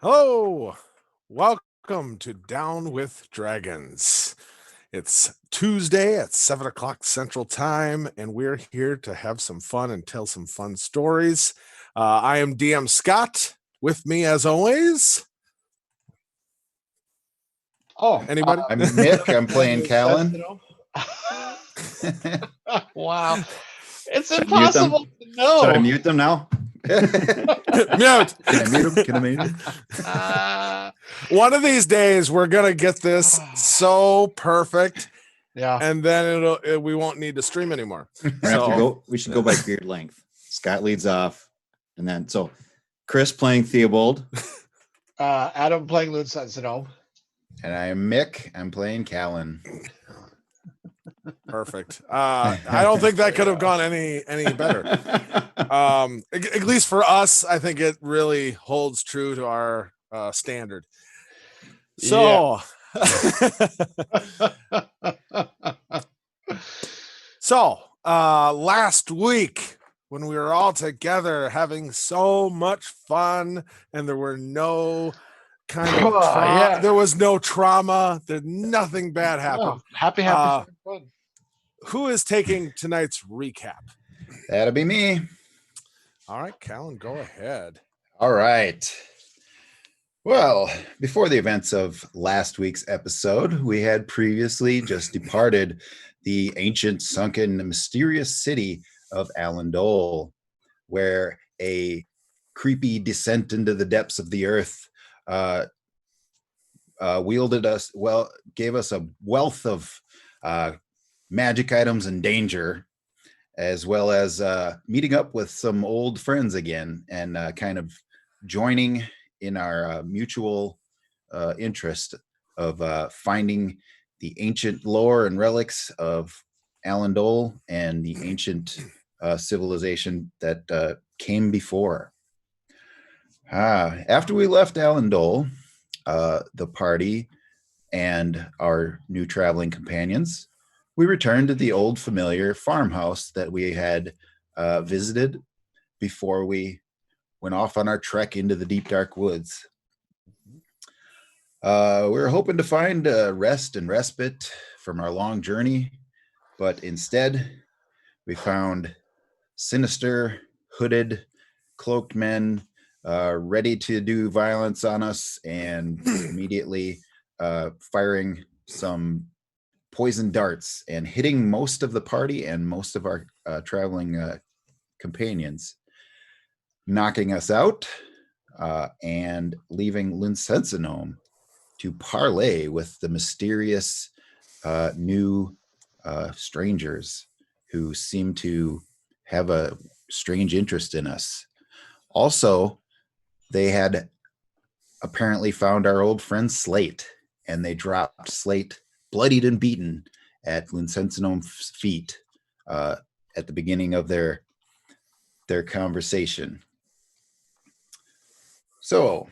Hello, welcome to Down with Dragons. It's Tuesday at 7 o'clock Central Time, and we're here to have some fun and tell some fun stories. I am DM Scott. With me, as always, anybody? I'm Nick. I'm playing Callan. Wow. It's Should I mute them? impossible to know. Should I mute them now? Mute. Can I mute them? Can I mute them? One of these days, we're gonna get this so perfect, Yeah. and then we won't need to stream anymore. We should go by beard length. Scott leads off, and then Chris playing Theobald, Adam playing Loon Sentinel. and I am Mick. I'm playing Callan. Perfect. I don't think that could have gone any better. At least for us, I think it really holds true to our standard. So, last week when we were all together having so much fun, and there were no there was no trauma. Nothing bad happened. Happy fun. Who is taking tonight's recap? That'll be me. All right, Callan, go ahead. All right. Well, before the events of last week's episode, we had previously just departed the ancient, sunken, mysterious city of Allendole, where a creepy descent into the depths of the earth gave us a wealth of magic items and danger, as well as meeting up with some old friends again and kind of joining in our mutual interest of finding the ancient lore and relics of Allendole and the ancient civilization that came before. After we left Allendole, the party and our new traveling companions, we returned to the old familiar farmhouse that we had visited before we went off on our trek into the deep, dark woods. We were hoping to find rest and respite from our long journey, but instead we found sinister, hooded, cloaked men ready to do violence on us and immediately firing some poison darts and hitting most of the party and most of our traveling companions, knocking us out and leaving Linsensonome to parley with the mysterious new strangers who seem to have a strange interest in us. Also, they had apparently found our old friend Slate, and they dropped Slate bloodied and beaten at Linsensenome's feet at the beginning of their conversation. So,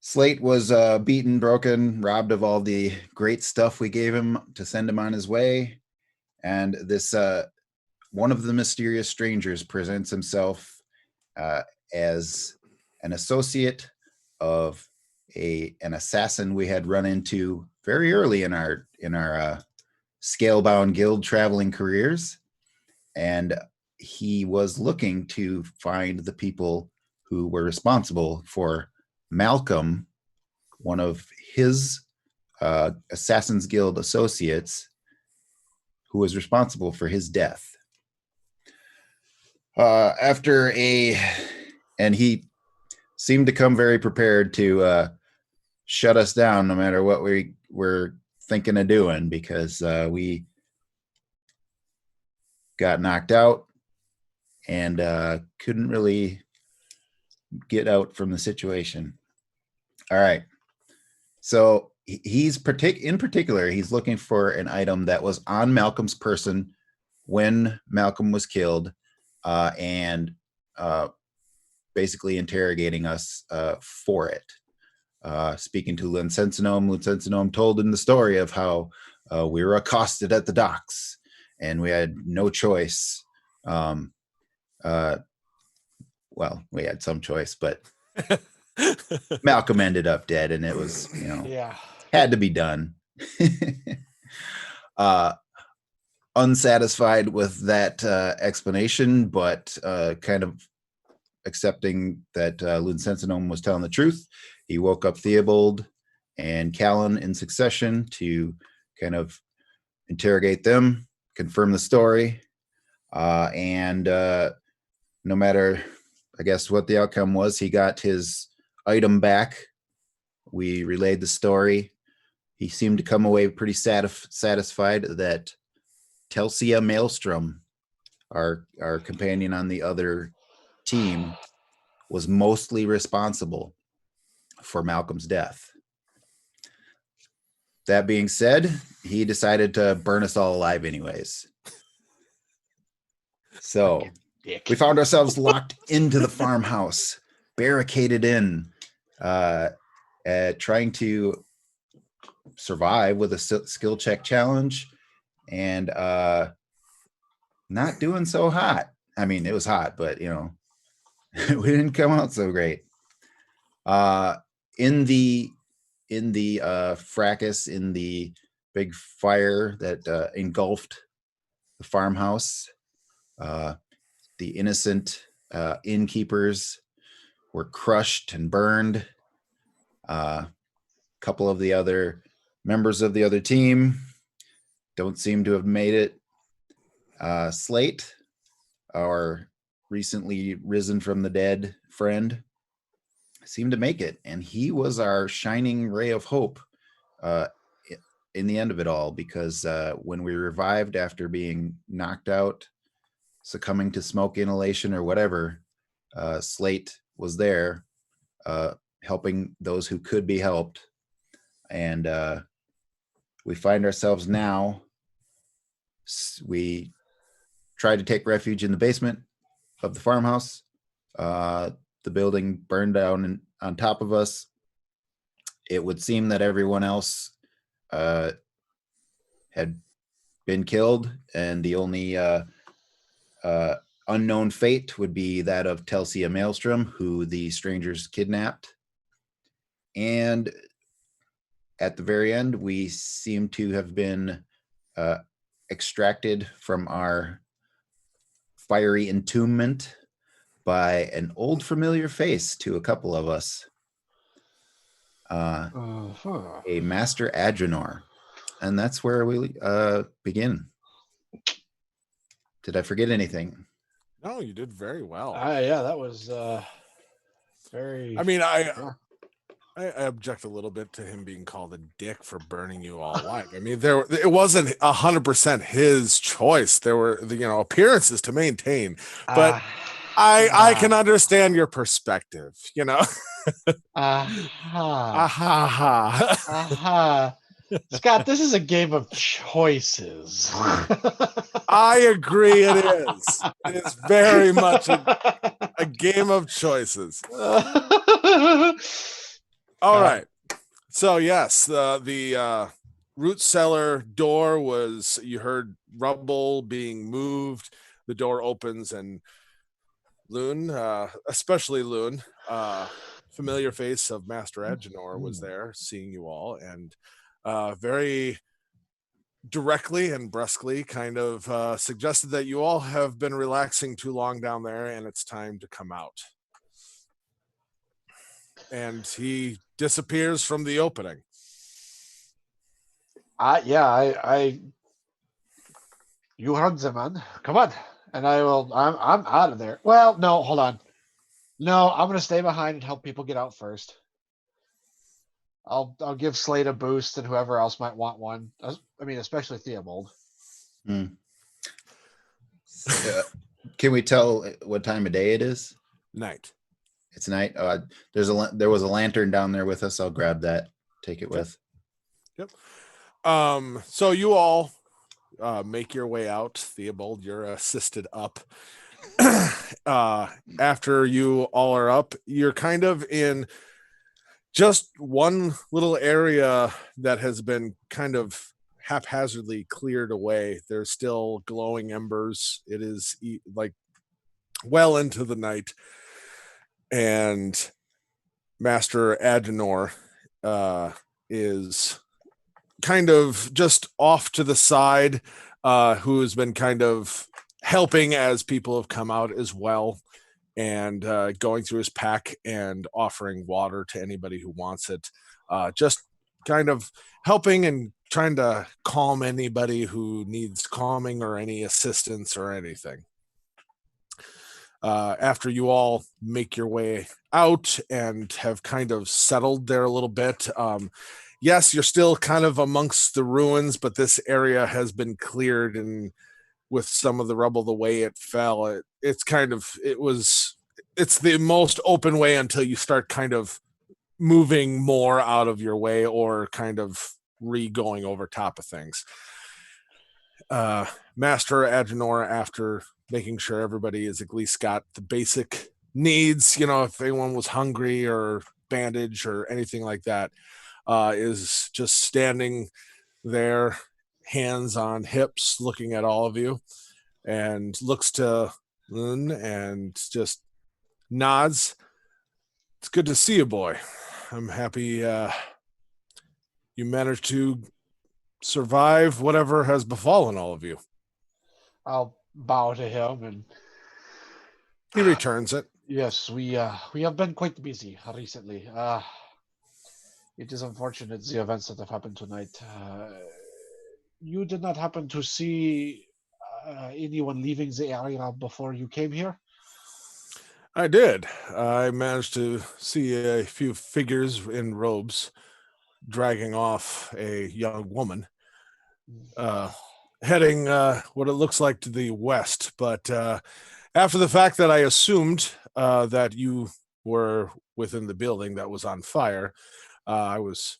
Slate was beaten, broken, robbed of all the great stuff we gave him to send him on his way. And this one of the mysterious strangers presents himself as an associate of an assassin we had run into very early in our Scalebound Guild traveling careers. And he was looking to find the people who were responsible for Malcolm, one of his Assassin's Guild associates, who was responsible for his death. And he seemed to come very prepared to shut us down no matter what we were thinking of doing, because we got knocked out and couldn't really get out from the situation. All right. So he's in particular, he's looking for an item that was on Malcolm's person when Malcolm was killed, and basically interrogating us for it. Speaking to Linsensonome told him the story of how we were accosted at the docks and we had no choice. Well, we had some choice, but Malcolm ended up dead, and it was, Yeah. had to be done. Unsatisfied with that explanation, but kind of accepting that Lune Sentinome was telling the truth, he woke up Theobald and Callan in succession to kind of interrogate them, confirm the story, and no matter, I guess, what the outcome was, he got his item back. We relayed the story. He seemed to come away pretty satisfied that Telsia Maelstrom, our companion on the other team, was mostly responsible for Malcolm's death. That being said, he decided to burn us all alive anyways. So we found ourselves locked into the farmhouse, barricaded in, trying to survive with a skill check challenge, and not doing so hot. I mean, it was hot, but we didn't come out so great. In the fracas, in the big fire that engulfed the farmhouse, the innocent innkeepers were crushed and burned. A couple of the other members of the other team don't seem to have made it. Slate, our recently risen from the dead friend, seemed to make it, and he was our shining ray of hope in the end of it all, because when we revived after being knocked out, succumbing to smoke inhalation or whatever, Slate was there helping those who could be helped. And we find ourselves now, we tried to take refuge in the basement of the farmhouse. The building burned down on top of us. It would seem that everyone else had been killed, and the only unknown fate would be that of Telsia Maelstrom, who the strangers kidnapped. And at the very end, we seem to have been extracted from our fiery entombment by an old familiar face to a couple of us. A Master Adrenor. And that's where we begin. Did I forget anything? No, you did very well. Yeah, that was very. I mean, I object a little bit to him being called a dick for burning you all alive. I mean, it wasn't 100% his choice. There were appearances to maintain, but I can understand your perspective. Scott, this is a game of choices. I agree. It is. It is very much a game of choices. All right. So yes, the root cellar door was, you heard rumble being moved. The door opens, and Lune, especially Lune, familiar face of Master Adrenor, was there seeing you all, and very directly and brusquely kind of suggested that you all have been relaxing too long down there and it's time to come out. And he disappears from the opening. You heard them, man. Come on. And I'm out of there. Well, no, hold on. No, I'm going to stay behind and help people get out first. I'll give Slate a boost and whoever else might want one. I mean, especially Theobald. Can we tell what time of day it is? Night. It's night. There was a lantern down there with us. I'll grab that. Take it with. Yep. So you all make your way out. Theobald, you're assisted up. After you all are up, you're kind of in just one little area that has been kind of haphazardly cleared away. There's still glowing embers. It is like well into the night, and Master Agenor is kind of just off to the side, who has been kind of helping as people have come out as well, and going through his pack and offering water to anybody who wants it. Just kind of helping and trying to calm anybody who needs calming or any assistance or anything. After you all make your way out and have kind of settled there a little bit, yes, you're still kind of amongst the ruins, but this area has been cleared, and with some of the rubble the way it fell, it's the most open way until you start kind of moving more out of your way or kind of going over top of things. Master Agenor, after making sure everybody has at least got the basic needs, if anyone was hungry or bandage or anything like that, is just standing there, hands on hips, looking at all of you, and looks to Loon and just nods. It's good to see you, boy. I'm happy you managed to survive whatever has befallen all of you. I'll bow to him, and he returns it. Yes, we have been quite busy recently. It is unfortunate the events that have happened tonight. You did not happen to see anyone leaving the area before you came here? I did. I managed to see a few figures in robes dragging off a young woman, heading what it looks like to the west. But after the fact that I assumed that you were within the building that was on fire, I was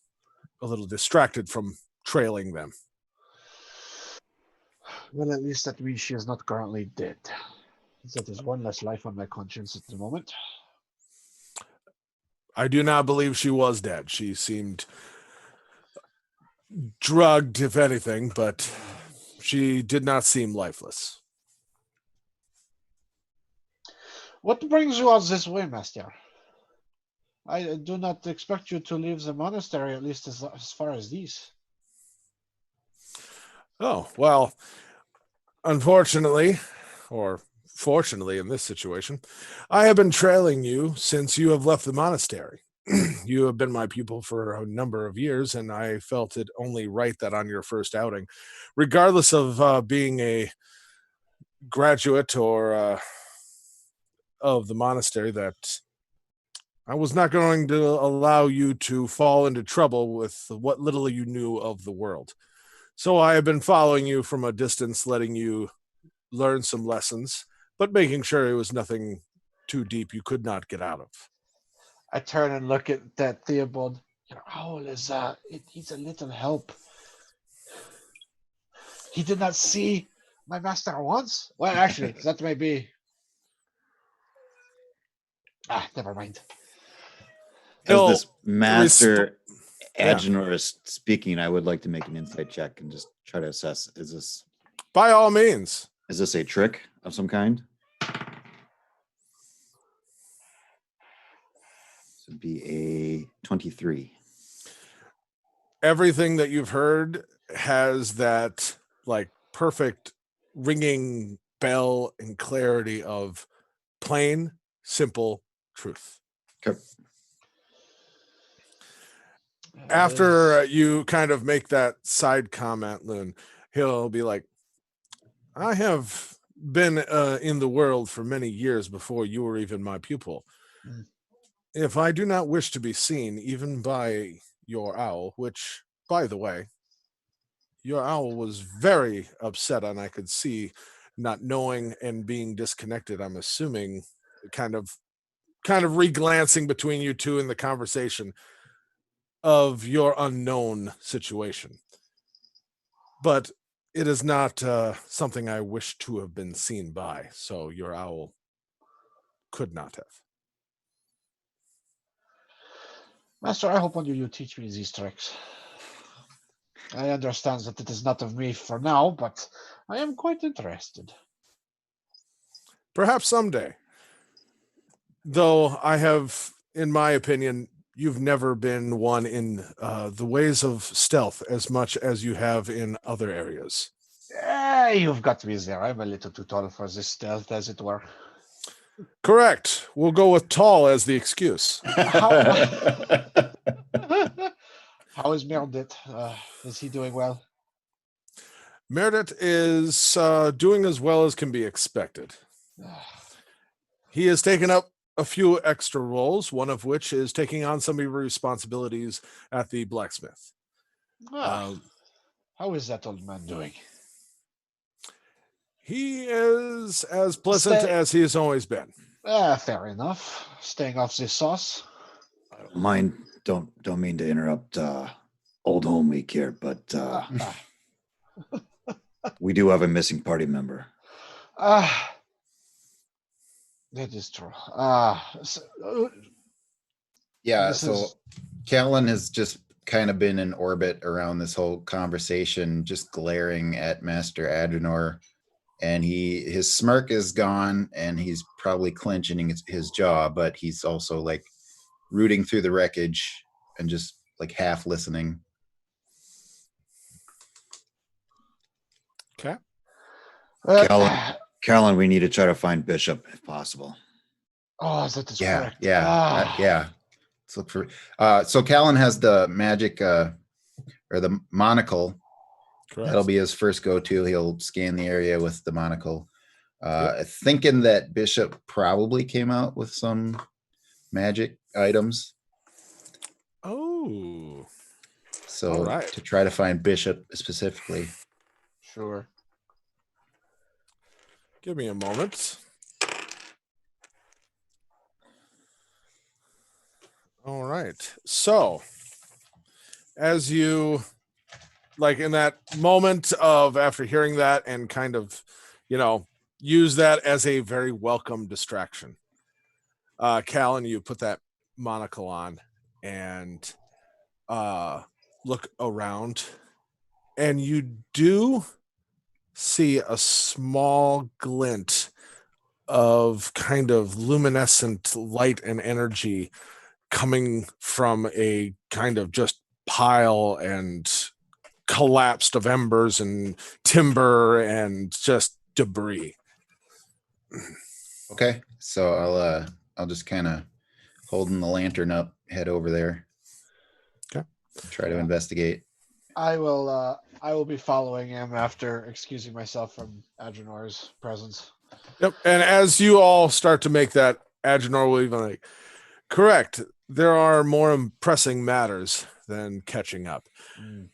a little distracted from trailing them. Well, at least that means she is not currently dead. That is one less life on my conscience at the moment. I do not believe she was dead. She seemed drugged, if anything, but she did not seem lifeless. What brings you out this way, Master? I do not expect you to leave the monastery, at least as far as these. Oh, well, unfortunately, or fortunately in this situation, I have been trailing you since you have left the monastery. You have been my pupil for a number of years, and I felt it only right that on your first outing, regardless of being a graduate or of the monastery, that I was not going to allow you to fall into trouble with what little you knew of the world. So I have been following you from a distance, letting you learn some lessons, but making sure it was nothing too deep you could not get out of. I turn and look at that Theobald. Your owl is, it needs a little help. He did not see my master once? Well, actually, that may be... never mind. As this Master Agenor is speaking, I would like to make an insight check and just try to assess, is this... By all means. Is this a trick of some kind? This would be a 23. Everything that you've heard has that like perfect ringing bell and clarity of plain, simple truth. Okay. After you kind of make that side comment, Loon, he'll be like, I have been in the world for many years before you were even my pupil. If I do not wish to be seen, even by your owl, which, by the way, your owl was very upset, and I could see, not knowing and being disconnected, I'm assuming, kind of re-glancing between you two in the conversation of your unknown situation. But it is not something I wish to have been seen by, so your owl could not have. Master, I hope one day you teach me these tricks. I understand that it is not of me for now, but I am quite interested. Perhaps someday. Though I have in my opinion, you've never been one in the ways of stealth as much as you have in other areas. You've got me there. I'm a little too tall for this stealth, as it were. Correct. We'll go with tall as the excuse. How is Meredith? Is he doing well? Meredith is doing as well as can be expected. He has taken up a few extra roles, one of which is taking on some of your responsibilities at the blacksmith. How is that old man doing? He is as pleasant as he has always been. Fair enough. Staying off the sauce. I don't mind. Don't mean to interrupt old home week here, but we do have a missing party member. That is true. Yeah, so Callan has just kind of been in orbit around this whole conversation, just glaring at Master Agenor, and his smirk is gone, and he's probably clenching his jaw, but he's also like rooting through the wreckage and just like half listening. Okay. Callan, we need to try to find Bishop if possible. Oh, that is correct. Yeah. Let's look for. So Callan has the magic or the monocle. Correct. That'll be his first go-to. He'll scan the area with the monocle. Thinking that Bishop probably came out with some magic items. Oh. So to try to find Bishop specifically. Sure. Give me a moment. All right. So, as you like in that moment of after hearing that and kind of, use that as a very welcome distraction. Callan, you put that monocle on and look around, and you do see a small glint of kind of luminescent light and energy coming from a kind of just pile and collapsed of embers and timber and just debris. Okay, so I'll just kind of holding the lantern up, head over there. Okay. Try to investigate. I will be following him after excusing myself from Agenor's presence. Yep. And as you all start to make that, Agenor will even like, correct. There are more pressing matters than catching up.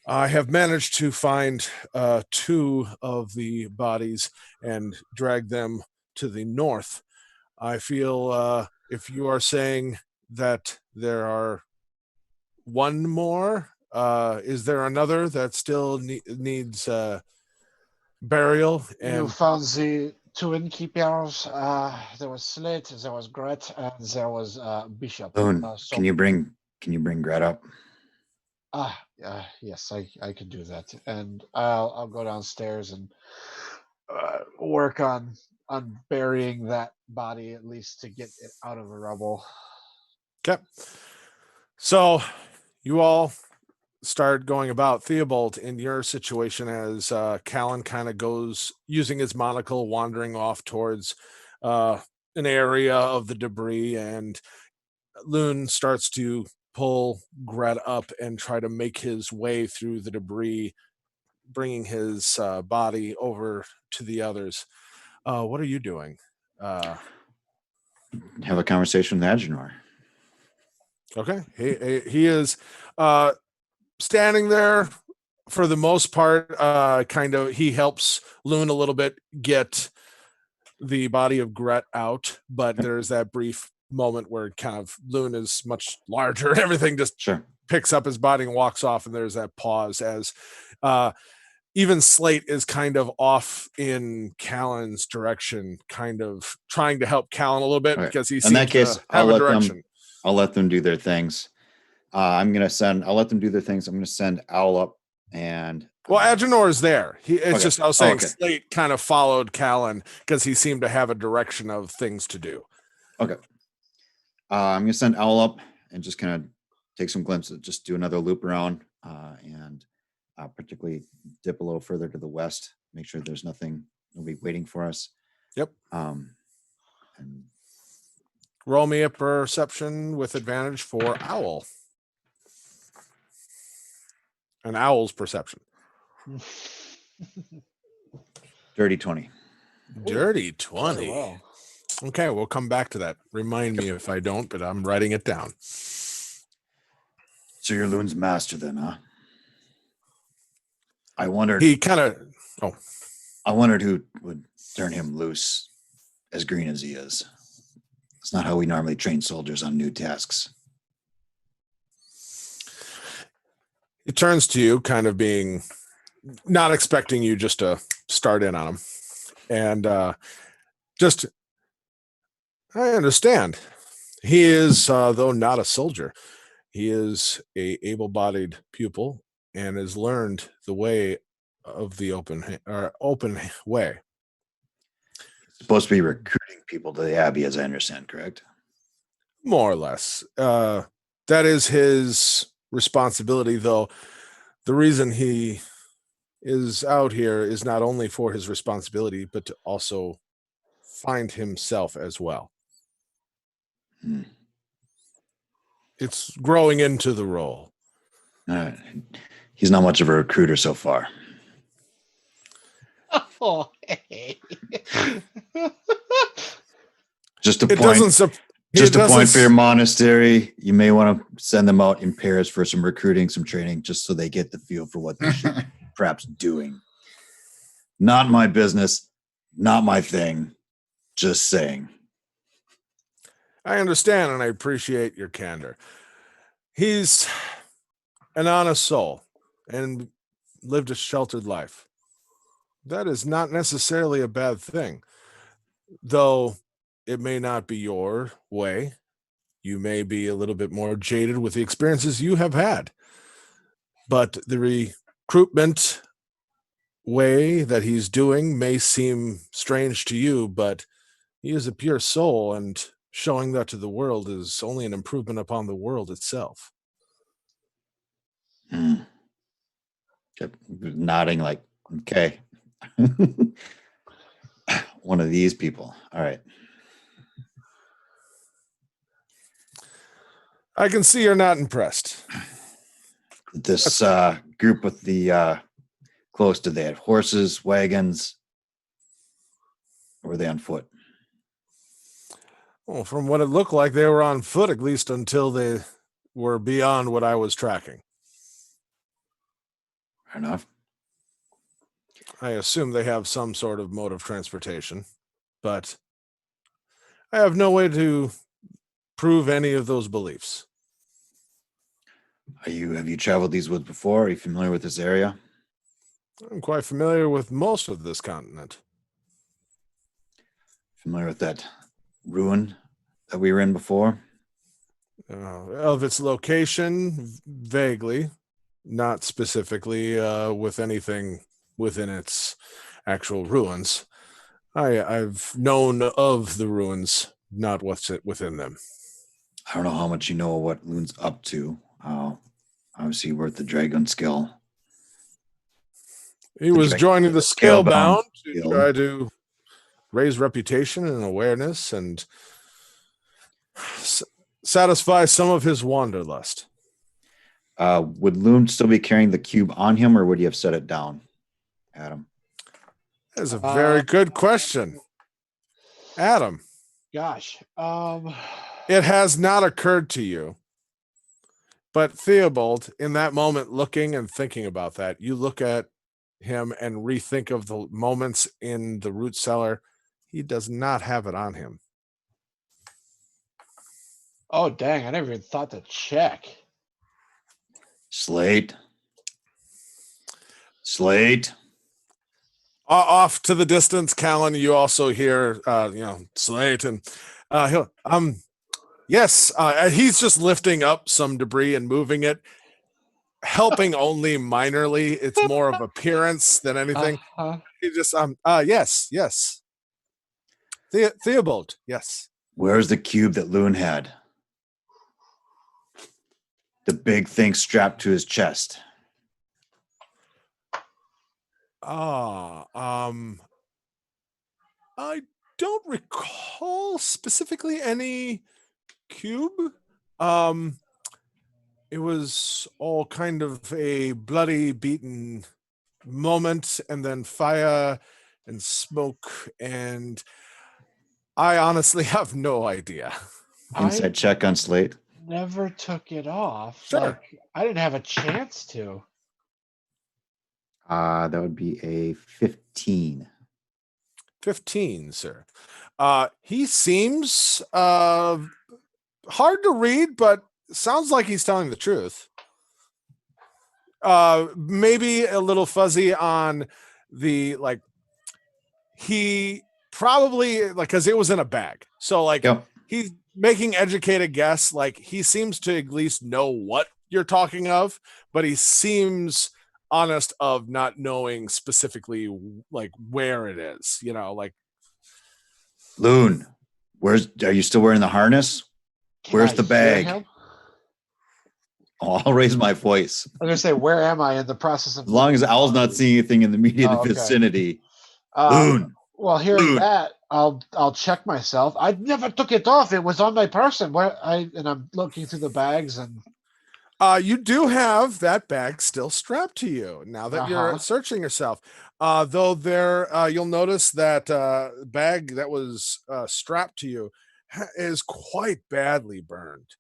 I have managed to find 2 of the bodies and drag them to the north. I feel if you are saying that there are one more, is there another that still needs burial? And you found the 2 innkeepers. There was Slate, there was Gret, and there was Bishop. Boone, can you bring Gret up? Yes, I can do that, and I'll go downstairs and work on burying that body, at least to get it out of the rubble. Okay. So you all start going about. Theobald, in your situation, as Callan kind of goes using his monocle, wandering off towards an area of the debris, and Loon starts to pull Gret up and try to make his way through the debris, bringing his body over to the others. What are you doing? Have a conversation with Agenor. Okay. He is standing there for the most part. He helps Loon a little bit get the body of Gret out, but there's that brief moment where kind of Loon is much larger and everything just picks up his body and walks off, and there's that pause as even Slate is kind of off in Callan's direction, kind of trying to help Callan a little bit because he seems to have a direction. I'll let them do their things. I'll let them do their things. I'm going to send Owl up and. Well, Agenor is there. I was saying Slate kind of followed Callan because he seemed to have a direction of things to do. Okay. I'm gonna send Owl up and just kind of take some glimpses, just do another loop around, and particularly dip a little further to the west, make sure there's nobody waiting for us. Yep. And Roll me a perception with advantage for Owl. An owl's perception. dirty 20. Dirty Very 20. well. Okay, we'll come back to that. Remind me if I don't, but I'm writing it down. So you're Loon's master then, huh? I wondered. He kind of, I wondered who would turn him loose, as green as he is. It's not how we normally train soldiers on new tasks. he turns to you, kind of being not expecting you just to start in on him. And just, I understand. He is, though not a soldier, he is a able-bodied pupil and has learned the way of the open way. Supposed to be recruiting people to the Abbey, as I understand, correct? More or less. That is his responsibility, though. The reason he is out here is not only for his responsibility, but to also find himself as well. Hmm. It's growing into the role. All right. He's not much of a recruiter so far. Oh, hey. Just a It point. doesn't. Point for your monastery. You may want to send them out in pairs for some recruiting, some training, just so they get the feel for what they should be perhaps doing. Not my business, not my thing. Just saying. I understand and I appreciate your candor. He's an honest soul and lived a sheltered life. That is not necessarily a bad thing, though it may not be your way. You may be a little bit more jaded with the experiences you have had. But the recruitment way that he's doing may seem strange to you, but he is a pure soul, and showing that to the world is only an improvement upon the world itself. Kept nodding like, okay. One of these people. All right. I can see you're not impressed. This group with the close, did they have horses, wagons? Or were they on foot? Well, from what it looked like, they were on foot, at least until they were beyond what I was tracking. Fair enough. I assume they have some sort of mode of transportation, but I have no way to prove any of those beliefs. Have you traveled these woods before? Are you familiar with this area? I'm quite familiar with most of this continent. Familiar with that ruin that we were in before? Of its location, vaguely, not specifically with anything within its actual ruins. I've known of the ruins, not what's within them. I don't know how much you know of what Loon's up to. Obviously, worth the dragon skill. He was joining the Scalebound to Guild. try to raise reputation and awareness and satisfy some of his wanderlust. Would Loon still be carrying the cube on him, or would he have set it down, Adam? That is a very good question. Adam, Gosh. it has not occurred to you. But Theobald, in that moment, looking and thinking about that, you look at him and rethink of the moments in the root cellar. He does not have it on him. Oh, dang. I never even thought to check. Slate. Off to the distance, Callan, you also hear, Slate, and he'll, yes, he's just lifting up some debris and moving it, helping only minorly. It's more of appearance than anything. He just, yes. Theobald, yes. Where's the cube that Loon had? The big thing strapped to his chest. I don't recall specifically any cube. It was all kind of a bloody, beaten moment, and then fire and smoke, and I honestly have no idea. Inside check on Slate. Never took it off. Sure. Like, I didn't have a chance to. That would be a 15. 15, sir. He seems hard to read, but sounds like he's telling the truth. Maybe a little fuzzy on the, like, he probably, like, because it was in a bag. So, like, Yep. he's making educated guess. Like, he seems to at least know what you're talking of, but he seems honest of not knowing specifically, like, where it is, you know, like. Loon, are you still wearing the harness? Can Where's I the hear bag? him? Oh, I'll raise my voice. I was gonna say, where am I in the process of? As long as Owl's not seeing anything in the immediate Oh, okay. vicinity. Um, Loon. well, hearing Loon. that, I'll check myself. I never took it off. It was on my person. I'm looking through the bags and. You do have that bag still strapped to you now that you're Uh-huh. searching yourself. Though there, you'll notice that bag that was strapped to you is quite badly burned.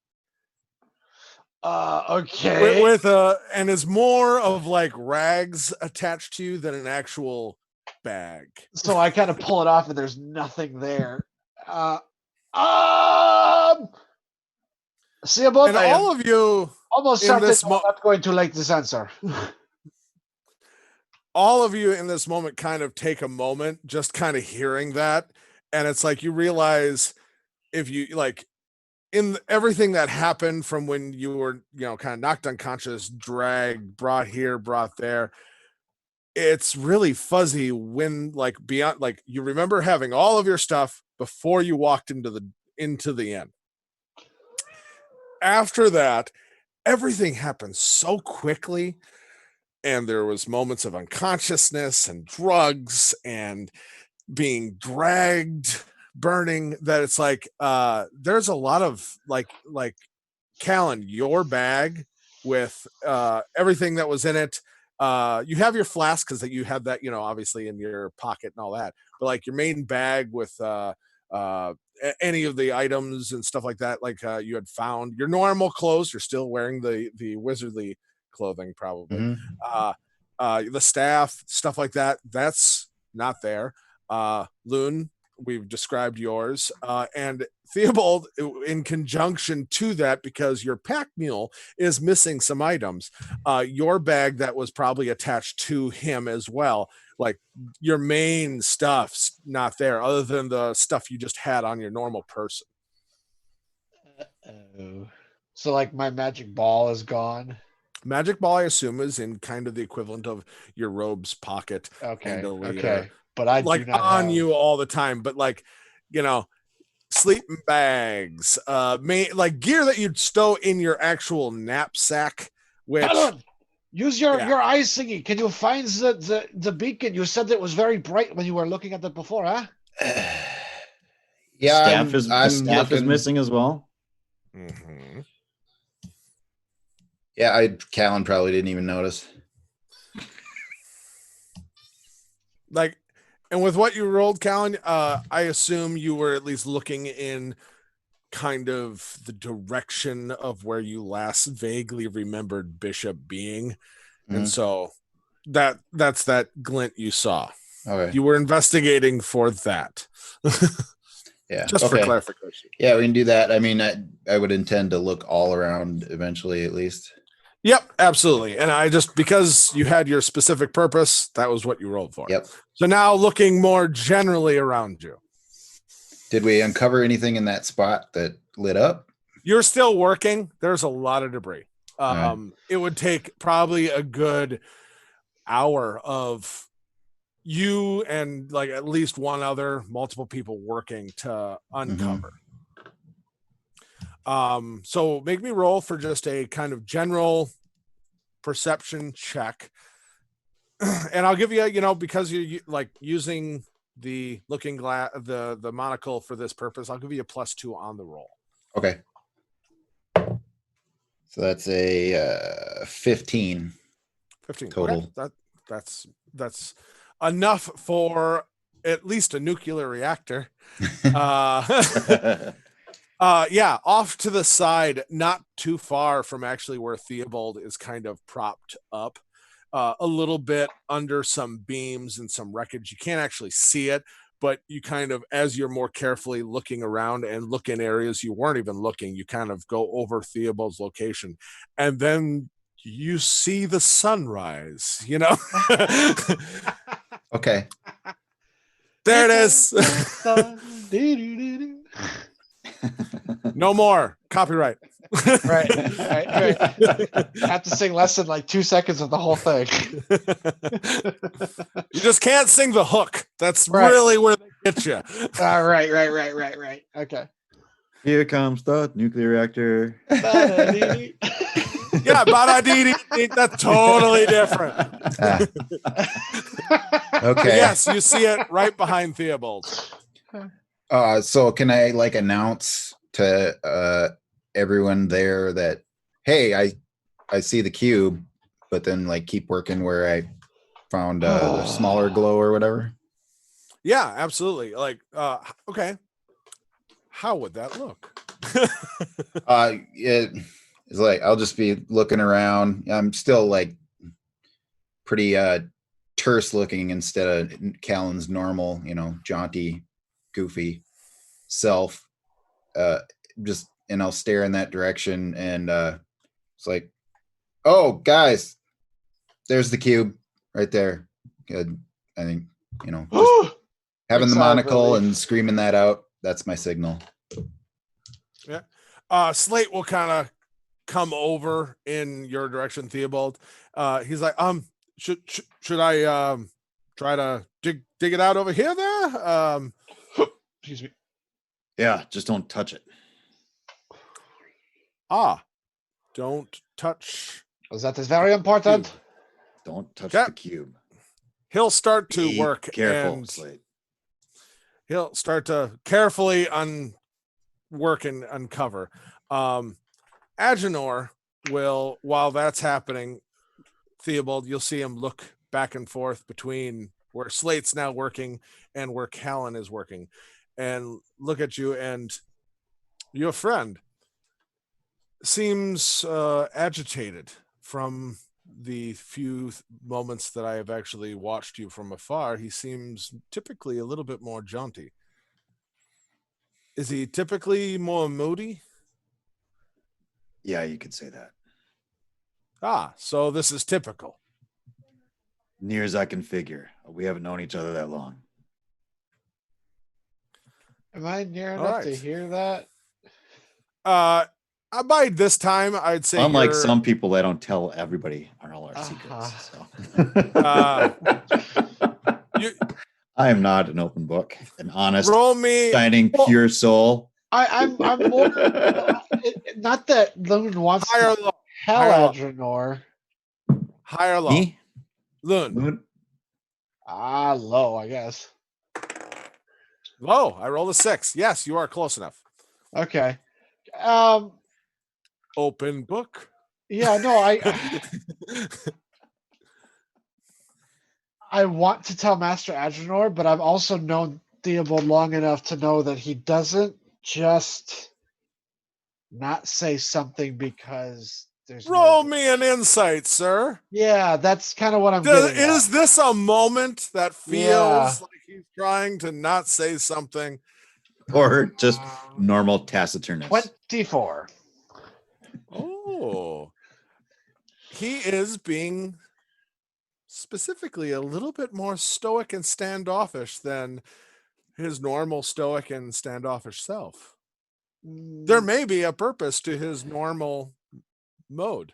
Okay. With and is more of like rags attached to you than an actual bag. So I kind of pull it off, and there's nothing there. See you both. And all of you, almost in certain this I'm not going to like this answer. all of you in this moment kind of take a moment, just kind of hearing that, and it's like you realize if you like. In everything that happened from when you were, you know, kind of knocked unconscious, dragged, brought here, brought there, it's really fuzzy when, like, beyond, like, you remember having all of your stuff before you walked into the inn. After that, everything happened so quickly, and there was moments of unconsciousness and drugs and being dragged, burning, that it's like there's a lot of like Callan, your bag with everything that was in it. You have your flask because you had that, you know, obviously in your pocket and all that, but like your main bag with any of the items and stuff like that, like you had found your normal clothes. You're still wearing the wizardly clothing probably. Mhm. The staff, stuff like that, that's not there. Loon, we've described yours, and Theobald, in conjunction to that, because your pack mule is missing some items, your bag that was probably attached to him as well, like your main stuff's not there other than the stuff you just had on your normal person. Uh-oh. So like my magic ball is gone. Magic ball, I assume, is in kind of the equivalent of your robe's pocket. Okay. Bandolier, Okay. But I like do not on have... you all the time, but like, you know, sleeping bags, like gear that you'd stow in your actual knapsack, which Callan, use your Yeah. eyes thingy. Can you find the beacon? You said it was very bright when you were looking at it before, huh? Yeah, Staff I'm staff is looking- missing as well. Mhm. Yeah, Callan probably didn't even notice. Like, and with what you rolled, Callan, I assume you were at least looking in kind of the direction of where you last vaguely remembered Bishop being. And Mhm. so that's that glint you saw. Okay. You were investigating for that. Yeah. Just for okay. clarification. Yeah, we can do that. I mean, I would intend to look all around eventually, at least. Yep, absolutely. And I just, because you had your specific purpose, that was what you rolled for. Yep. So now looking more generally around you. Did we uncover anything in that spot that lit up? You're still working. There's a lot of debris. right. It would take probably a good hour of you and like at least one other, multiple people working to uncover. So make me roll for just a kind of general perception check. And I'll give you, because you're like using the looking glass, the monocle for this purpose, I'll give you a +2 on the roll. Okay. So that's a 15. 15 Total. Okay. That's enough for at least a nuclear reactor. Yeah, off to the side, not too far from actually where Theobald is kind of propped up, a little bit under some beams and some wreckage. You can't actually see it, but you kind of, as you're more carefully looking around and look in areas you weren't even looking, you kind of go over Theobald's location, and then you see the sunrise, Okay. There it is. No more copyright. Right. Have to sing less than like 2 seconds of the whole thing. You just can't sing the hook. That's Right. really where they get you. Right. Okay. Here comes the nuclear reactor. Yeah, ba-da-dee-dee-dee, that's totally different. Ah, But okay. yes, you see it right behind Theobald. So can I like announce to everyone there that, hey, I see the cube, but then like keep working where I found the smaller glow or whatever? Yeah, absolutely. Like, okay. How would that look? It's like I'll just be looking around. I'm still like pretty terse looking instead of Callan's normal, jaunty, goofy self. Just and I'll stare in that direction, and it's like, oh guys, there's the cube right there. Good. I think just having the Big sigh of monocle relief. and screaming that out. That's my signal. Slate will kind of come over in your direction, Theobald. He's like, should I try to dig it out over here there? Excuse me. Yeah, just don't touch it. Don't touch. That is very important. Don't touch Okay. the cube. He'll start to Be work careful, and Slade. he'll start to carefully work and uncover. Agenor will, while that's happening, Theobald, you'll see him look back and forth between where Slate's now working and where Callan is working, and look at you, and your friend seems agitated from the few moments that I have actually watched you from afar. He seems typically a little bit more jaunty. Is he typically more moody? Yeah, you could say that. So this is typical. Near as I can figure. We haven't known each other that long. Am I near All enough to right. hear that? By this time, I'd say Unlike you're- some people, they don't tell everybody all our secrets. So. you I am not an open book, an honest, roll me shining, pure soul. I'm more not that Loon wants high or to low. hell higher low. Adrenor. High or low. Me? Loon. Moon? Low, I guess. Low. I rolled a 6. Yes, you are close enough. Okay. Open book. Yeah, no, I want to tell Master Adrenor, but I've also known Theobald long enough to know that he doesn't just not say something because there's Roll no... me an insight, sir. Yeah, that's kind of what I'm getting at. Is this a moment that feels Yeah. like he's trying to not say something? Or just normal taciturness? 24. Oh, he is being specifically a little bit more stoic and standoffish than his normal stoic and standoffish self. There may be a purpose to his normal mode.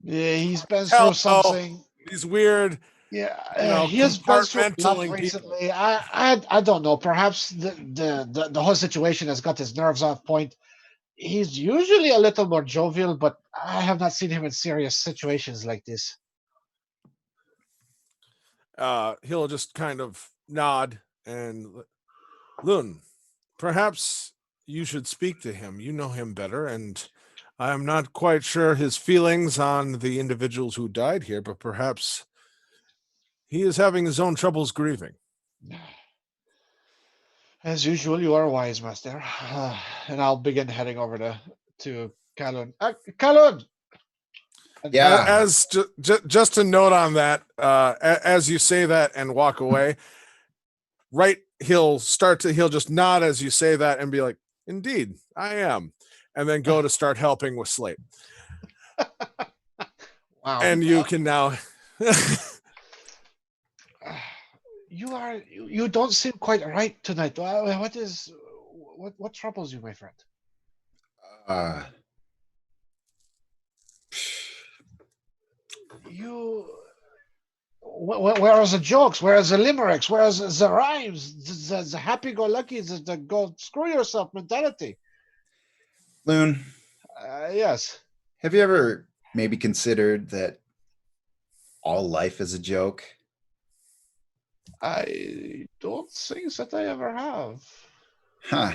Yeah, he's been Hell through no. something. These weird Yeah, he has been through enough compartmentalizing people. recently. I don't know. Perhaps the whole situation has got his nerves off point. He's usually a little more jovial, but I have not seen him in serious situations like this. He'll just kind of nod and Loon, perhaps you should speak to him. You know him better, and I'm not quite sure his feelings on the individuals who died here, but perhaps he is having his own troubles grieving. As usual, you are wise, master. And I'll begin heading over to Kalun. Kalun! Yeah. As just a note on that, as you say that and walk away, right, he'll just nod as you say that and be like, indeed, I am. And then go to start helping with Slate. Wow. And you can now you don't seem quite right tonight. What troubles you, my friend? Where are the jokes? Where are the limericks? Where are the rhymes? The happy-go-lucky, the go screw yourself mentality. Loon, Yes. have you ever maybe considered that all life is a joke? I don't think that I ever have. Huh.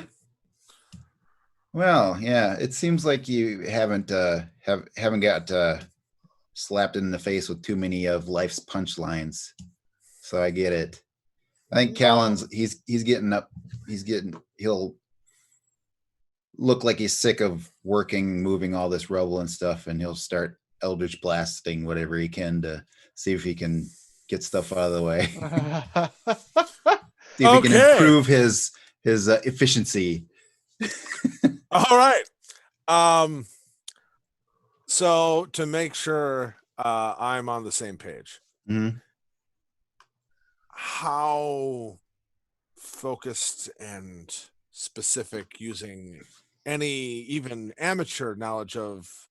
Well, yeah, it seems like you haven't got slapped in the face with too many of life's punchlines. So I get it. I think Callan's he's getting up. He'll look like he's sick of working, moving all this rubble and stuff, and he'll start eldritch blasting whatever he can to see if he can get stuff out of the way. See if he can improve his efficiency. all right. So to make sure I'm on the same page, Mhm. how focused and specific, using any even amateur knowledge of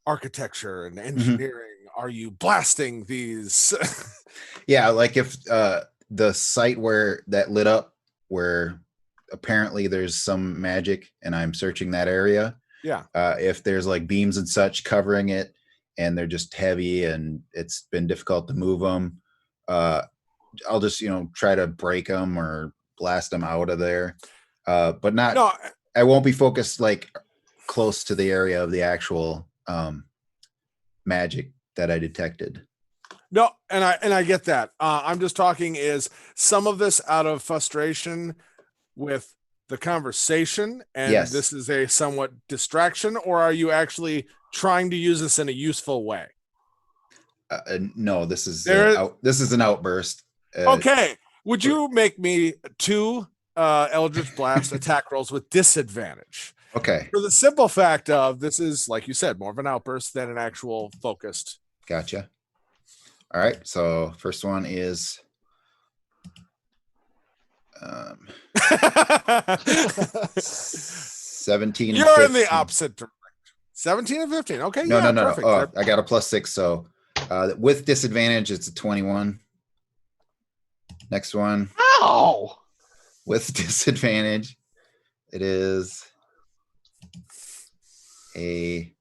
architecture and engineering, are you blasting these? Yeah, like if the site where that lit up, where apparently there's some magic, and I'm searching that area. Yeah. If there's like beams and such covering it, and they're just heavy, and it's been difficult to move them, I'll just try to break them or blast them out of there. But not. No, I won't be focused like close to the area of the actual magic that I detected. no, and I get that. I'm just talking is some of this out of frustration with the conversation, and Yes. this is a somewhat distraction, or are you actually trying to use this in a useful way? No, this is There- an outburst. Okay. Would you make me 2 Eldritch Blast attack rolls with disadvantage? Okay, For the simple fact of this is, like you said, more of an outburst than an actual focused. gotcha. All right, so first one is 17 and You're in the 15. opposite direction. 17 and 15. Okay. No, yeah, no. perfect. Oh, I got a +6, so with disadvantage, it's a 21. Next one Ow! with disadvantage, it is a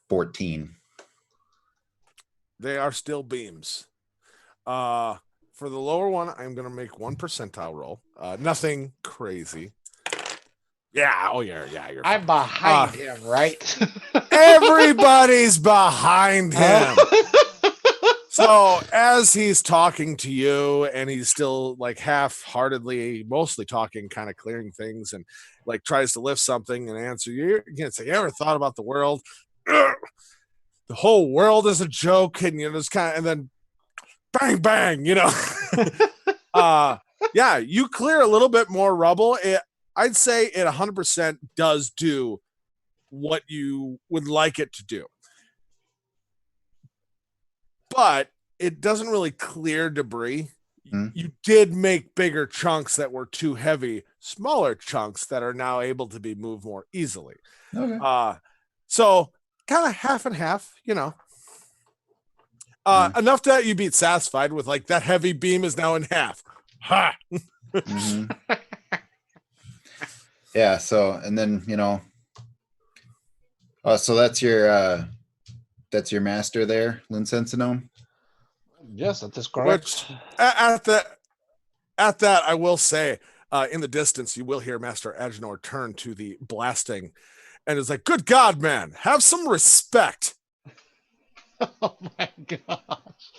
14. They are still beams. For the lower one, I'm gonna make 1 percentile roll. Nothing crazy. Yeah. Oh, yeah. You're I'm behind him, right? Everybody's behind him. So as he's talking to you, and he's still like half-heartedly, mostly talking, kind of clearing things, and like tries to lift something and answer you again, say, "You ever thought about the world? The whole world is a joke," and just kind of, and then bang, bang, yeah, you clear a little bit more rubble. I'd say it 100% does do what you would like it to do. But it doesn't really clear debris. You did make bigger chunks that were too heavy, smaller chunks that are now able to be moved more easily. Okay. So kind of half and half, you know. Yeah. Enough that you'd be satisfied with like that heavy beam is now in half. Ha! Mhm. Yeah. So, and then, so that's your master there, Linsensinome. Yes, that is Which correct. at that, I will say, in the distance, you will hear Master Agenor turn to the blasting and is like, good God, man, have some respect. Oh my gosh.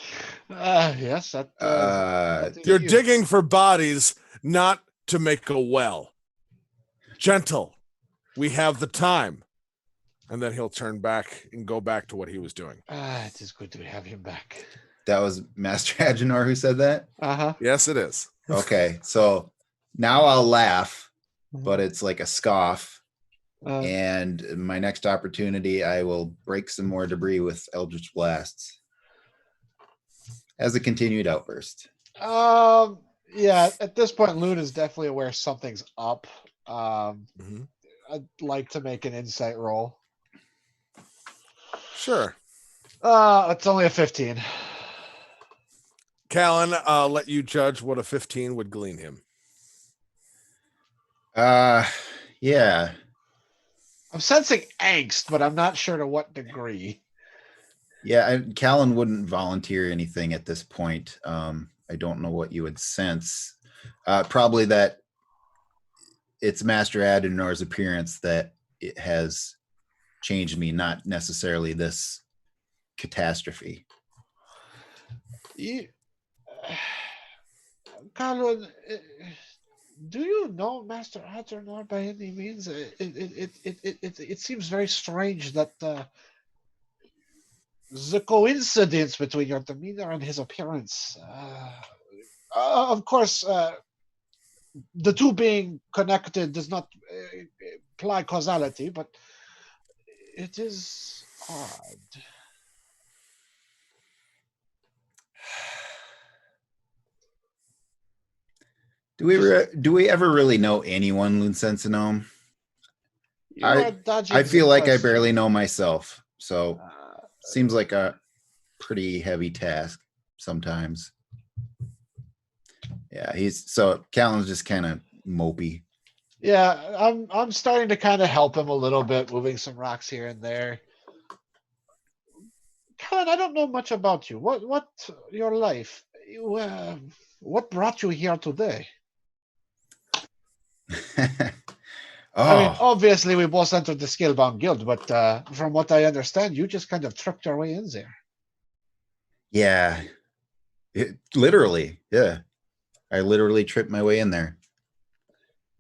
Yes, Uh, You're you. digging for bodies, not to make a well. Gentle, we have the time. And then he'll turn back and go back to what he was doing. It is good to have him back. that was Master Agenor who said that. Uh-huh. Yes, it is. Okay, so now I'll laugh, but it's like a scoff. And my next opportunity, I will break some more debris with Eldritch Blasts as a continued outburst. Yeah, at this point, Loon is definitely aware something's up. Mhm. I'd like to make an insight roll. Sure. It's only a 15. Callan, I'll let you judge what a 15 would glean him. Yeah. I'm sensing angst, but I'm not sure to what degree. Yeah, Callan wouldn't volunteer anything at this point. I don't know what you would sense. Probably that it's Master Adenor's appearance that it has changed me, not necessarily this catastrophe. Carlin, do you know Master Adernor by any means? It seems very strange that the coincidence between your demeanor and his appearance. Of course, the two being connected does not imply causality, but it is odd. Do we ever really know anyone, Lunsensinome? You are dodging I the feel like I question. barely know myself, so Uh, seems like a pretty heavy task sometimes. Yeah, Callan's just kind of mopey. Yeah, I'm starting to kind of help him a little bit, moving some rocks here and there. Colin, I don't know much about you. What your life? What brought you here today? I mean, Oh, obviously we both entered the Scalebound Guild, but from what I understand, you just kind of tricked your way in there. yeah. Literally, yeah. I literally tripped my way in there.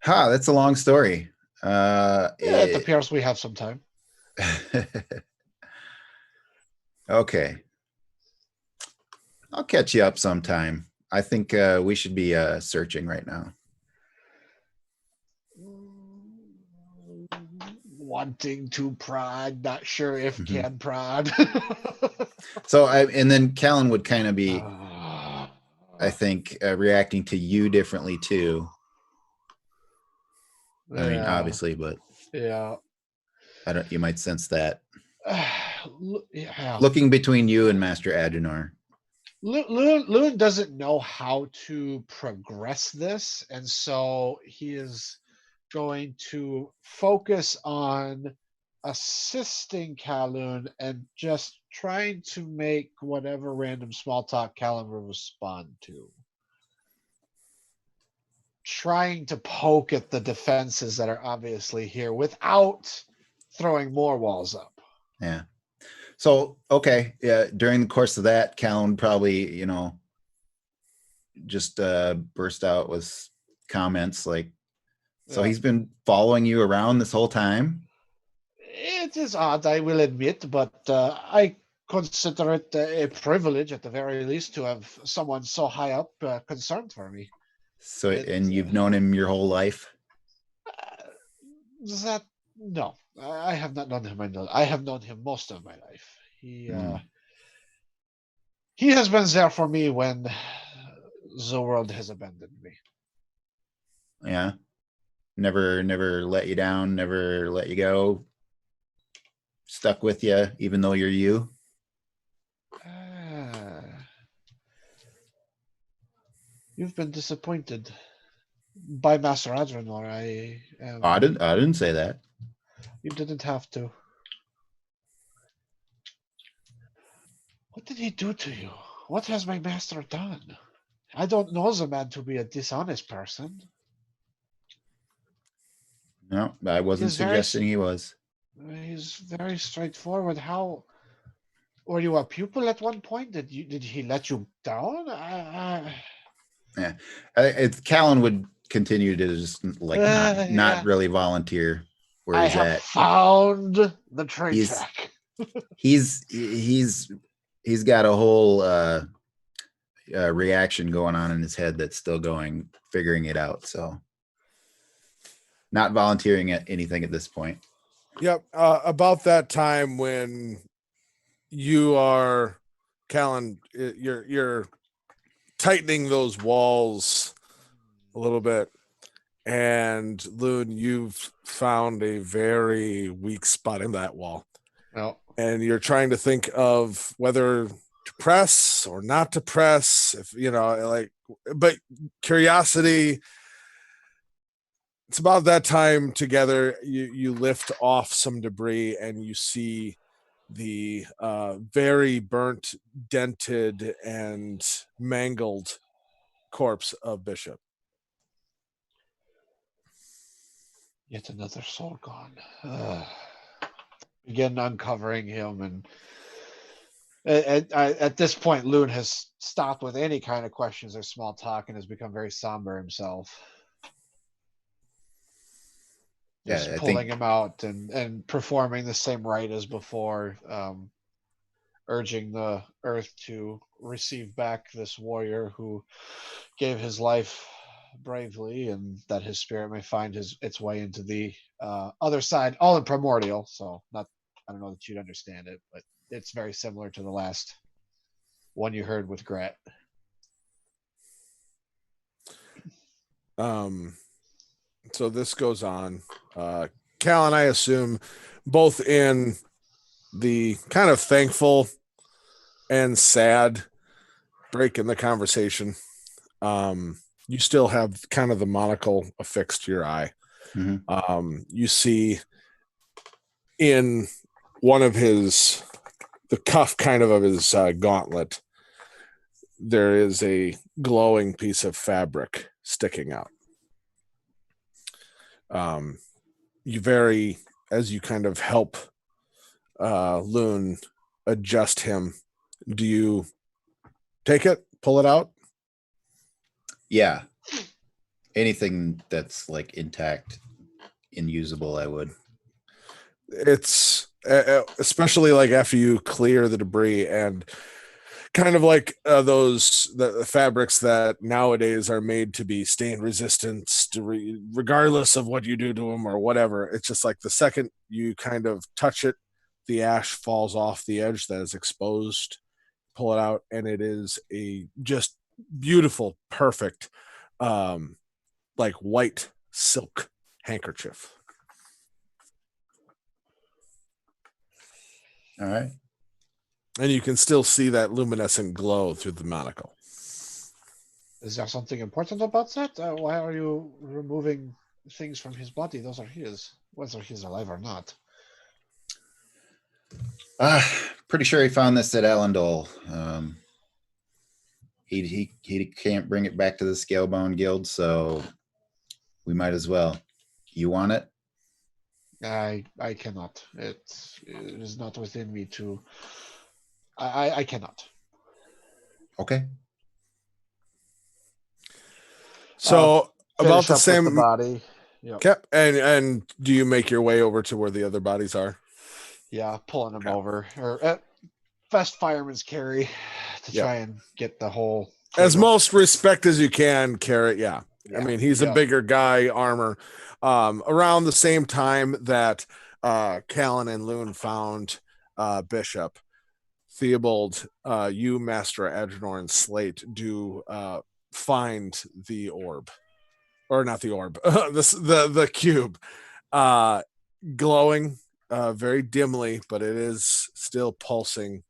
That's a long story. It appears we have some time. Okay. I'll catch you up sometime. I think we should be searching right now. Wanting to prod, not sure if can prod. So and then Callan would kind of be, I think, reacting to you differently too. I mean, obviously, but yeah. you might sense that. Yeah. Looking between you and Master Agenor. Loon doesn't know how to progress this, and so he is going to focus on assisting Kaloon and just trying to make whatever random small talk Kaloon will respond to. Trying to poke at the defenses that are obviously here without throwing more walls up. Yeah. So, okay. Yeah. During the course of that, Callan probably, just burst out with comments like, so he's been following you around this whole time? It is odd, I will admit, but I consider it a privilege at the very least to have someone so high up concerned for me. So, and you've known him your whole life? No, I have not known him. I have known him most of my life. He has been there for me when the world has abandoned me. Yeah. Never let you down, never let you go. stuck with you, even though you're you? Ah. You've been disappointed by Master Adrenor. Oh, I didn't say that. You didn't have to. What did he do to you? What has my master done? I don't know the man to be a dishonest person. No, I wasn't He's very suggesting he was. He's very straightforward. How were you a pupil at one point? Did he let you down? Callan would continue to just like not Yeah. really volunteer where I he's have at. found the train He's- track. He's got a whole reaction going on in his head that's still going, figuring it out. So not volunteering at anything at this point. Yep. About that time when you are, Callan, you're tightening those walls a little bit, and Loon, you've found a very weak spot in that wall, No. and you're trying to think of whether to press or not to press. If you know, like, but curiosity. It's about that time together. You lift off some debris and you see the very burnt, dented, and mangled corpse of Bishop. Yet another soul gone. Begin uncovering him, and at this point, Loon has stopped with any kind of questions or small talk and has become very somber himself. Just Yeah, I pulling think- him out and performing the same rite as before, urging the earth to receive back this warrior who gave his life bravely, and that his spirit may find its way into the other side, all in primordial. So I don't know that you'd understand it, but it's very similar to the last one you heard with Gret. So this goes on. Cal and I assume both in the kind of thankful and sad break in the conversation. You still have kind of the monocle affixed to your eye. Mhm. You see in one of the cuff kind of his gauntlet, there is a glowing piece of fabric sticking out. As you kind of help Loon adjust him, do you take it, pull it out? Yeah. Anything that's like intact and usable, I would. It's especially like after you clear the debris, and kind of like the fabrics that nowadays are made to be stain resistant regardless of what you do to them or whatever. It's just like the second you kind of touch it, the ash falls off the edge that is exposed, pull it out, and it is a just beautiful, perfect like white silk handkerchief. All right. And you can still see that luminescent glow through the monocle. Is there something important about that? Why are you removing things from his body? Those are his, whether he's alive or not. Pretty sure he found this at Allendale. He can't bring it back to the Scalebone Guild, so we might as well. You want it? I cannot. It is not within me to. I cannot. Okay. So about Finish the up with same the body. Yep. Okay. And do you make your way over to where the other bodies are? Yeah, pulling him Yeah. over, or best fireman's carry to Yep. try and get the whole. As cable. most respect as you can, Carrot. Yeah. I Yeah, mean, he's a yeah. bigger guy, armor. Around the same time that Callan and Loon found Bishop, Theobald, you, Master Adrenor, and Slate do find the orb. Or not the orb, the cube, glowing very dimly, but it is still pulsing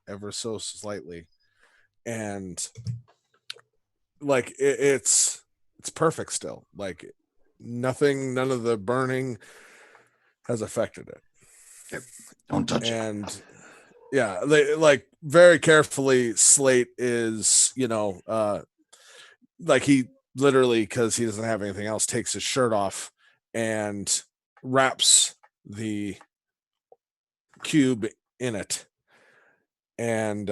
ever so slightly. And like it's perfect still. Like none of the burning has affected it. Don't touch it. And yeah, they like very carefully Slate is, like he literally, because he doesn't have anything else, takes his shirt off and wraps the cube in it. And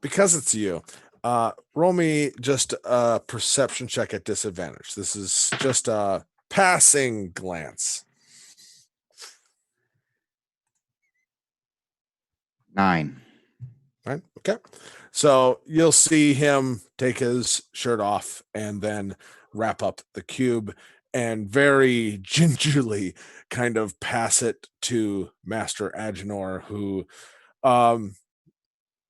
because it's you, roll me just a perception check at disadvantage. This is just a passing glance. 9. Right. Okay. So you'll see him take his shirt off and then wrap up the cube and very gingerly kind of pass it to Master Agenor, who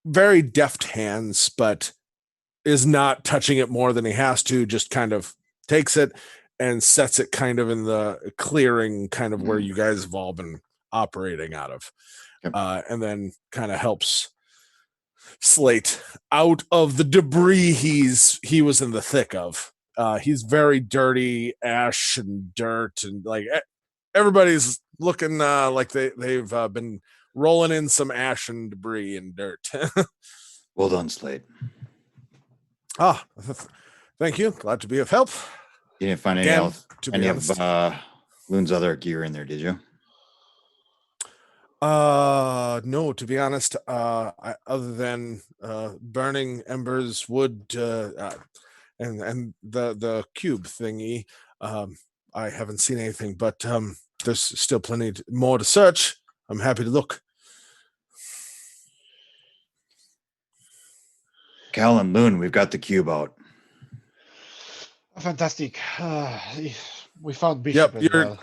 very deft hands, but is not touching it more than he has to, just kind of takes it and sets it kind of in the clearing, kind of where you guys have all been operating out of. Yep. And then kind of helps Slate out of the debris he was in the thick of. He's very dirty, ash and dirt, and like everybody's looking like they've been rolling in some ash and debris and dirt. Well done, Slate. Thank you. Glad to be of help. You didn't find Again, to be any honest. of Loon's other gear in there, did you? No, to be honest, other than burning embers, wood, and the cube thingy, I haven't seen anything. But there's still plenty more to search. I'm happy to look. Cal and Loon, we've got the cube out. Fantastic. We found Bishop as well.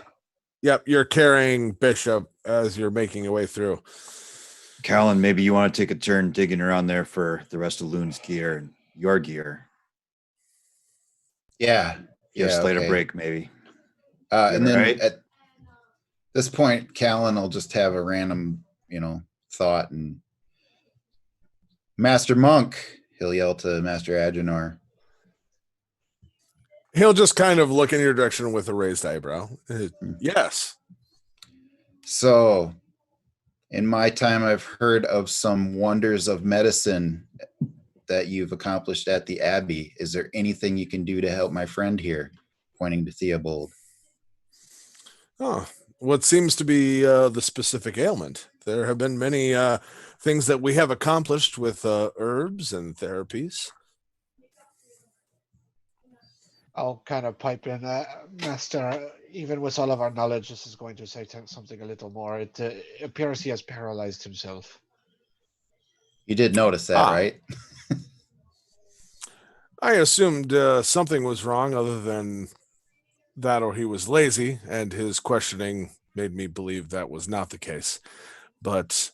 Yep, you're carrying Bishop as you're making your way through. Callan, maybe you want to take a turn digging around there for the rest of Loon's gear and your gear. Yeah. Give Slate a okay. break, maybe. And then right? at this point, Callan will just have a random, thought, and Master Monk, he'll yell to Master Agenor. He'll just kind of look in your direction with a raised eyebrow. Yes. So, in my time, I've heard of some wonders of medicine that you've accomplished at the Abbey. Is there anything you can do to help my friend here? Pointing to Theobald. Oh, what seems to be the specific ailment? There have been many things that we have accomplished with herbs and therapies. I'll kind of pipe in, Master. Even with all of our knowledge, this is going to say something a little more. It appears he has paralyzed himself. You did notice that, right? I assumed something was wrong other than that, or he was lazy, and his questioning made me believe that was not the case. But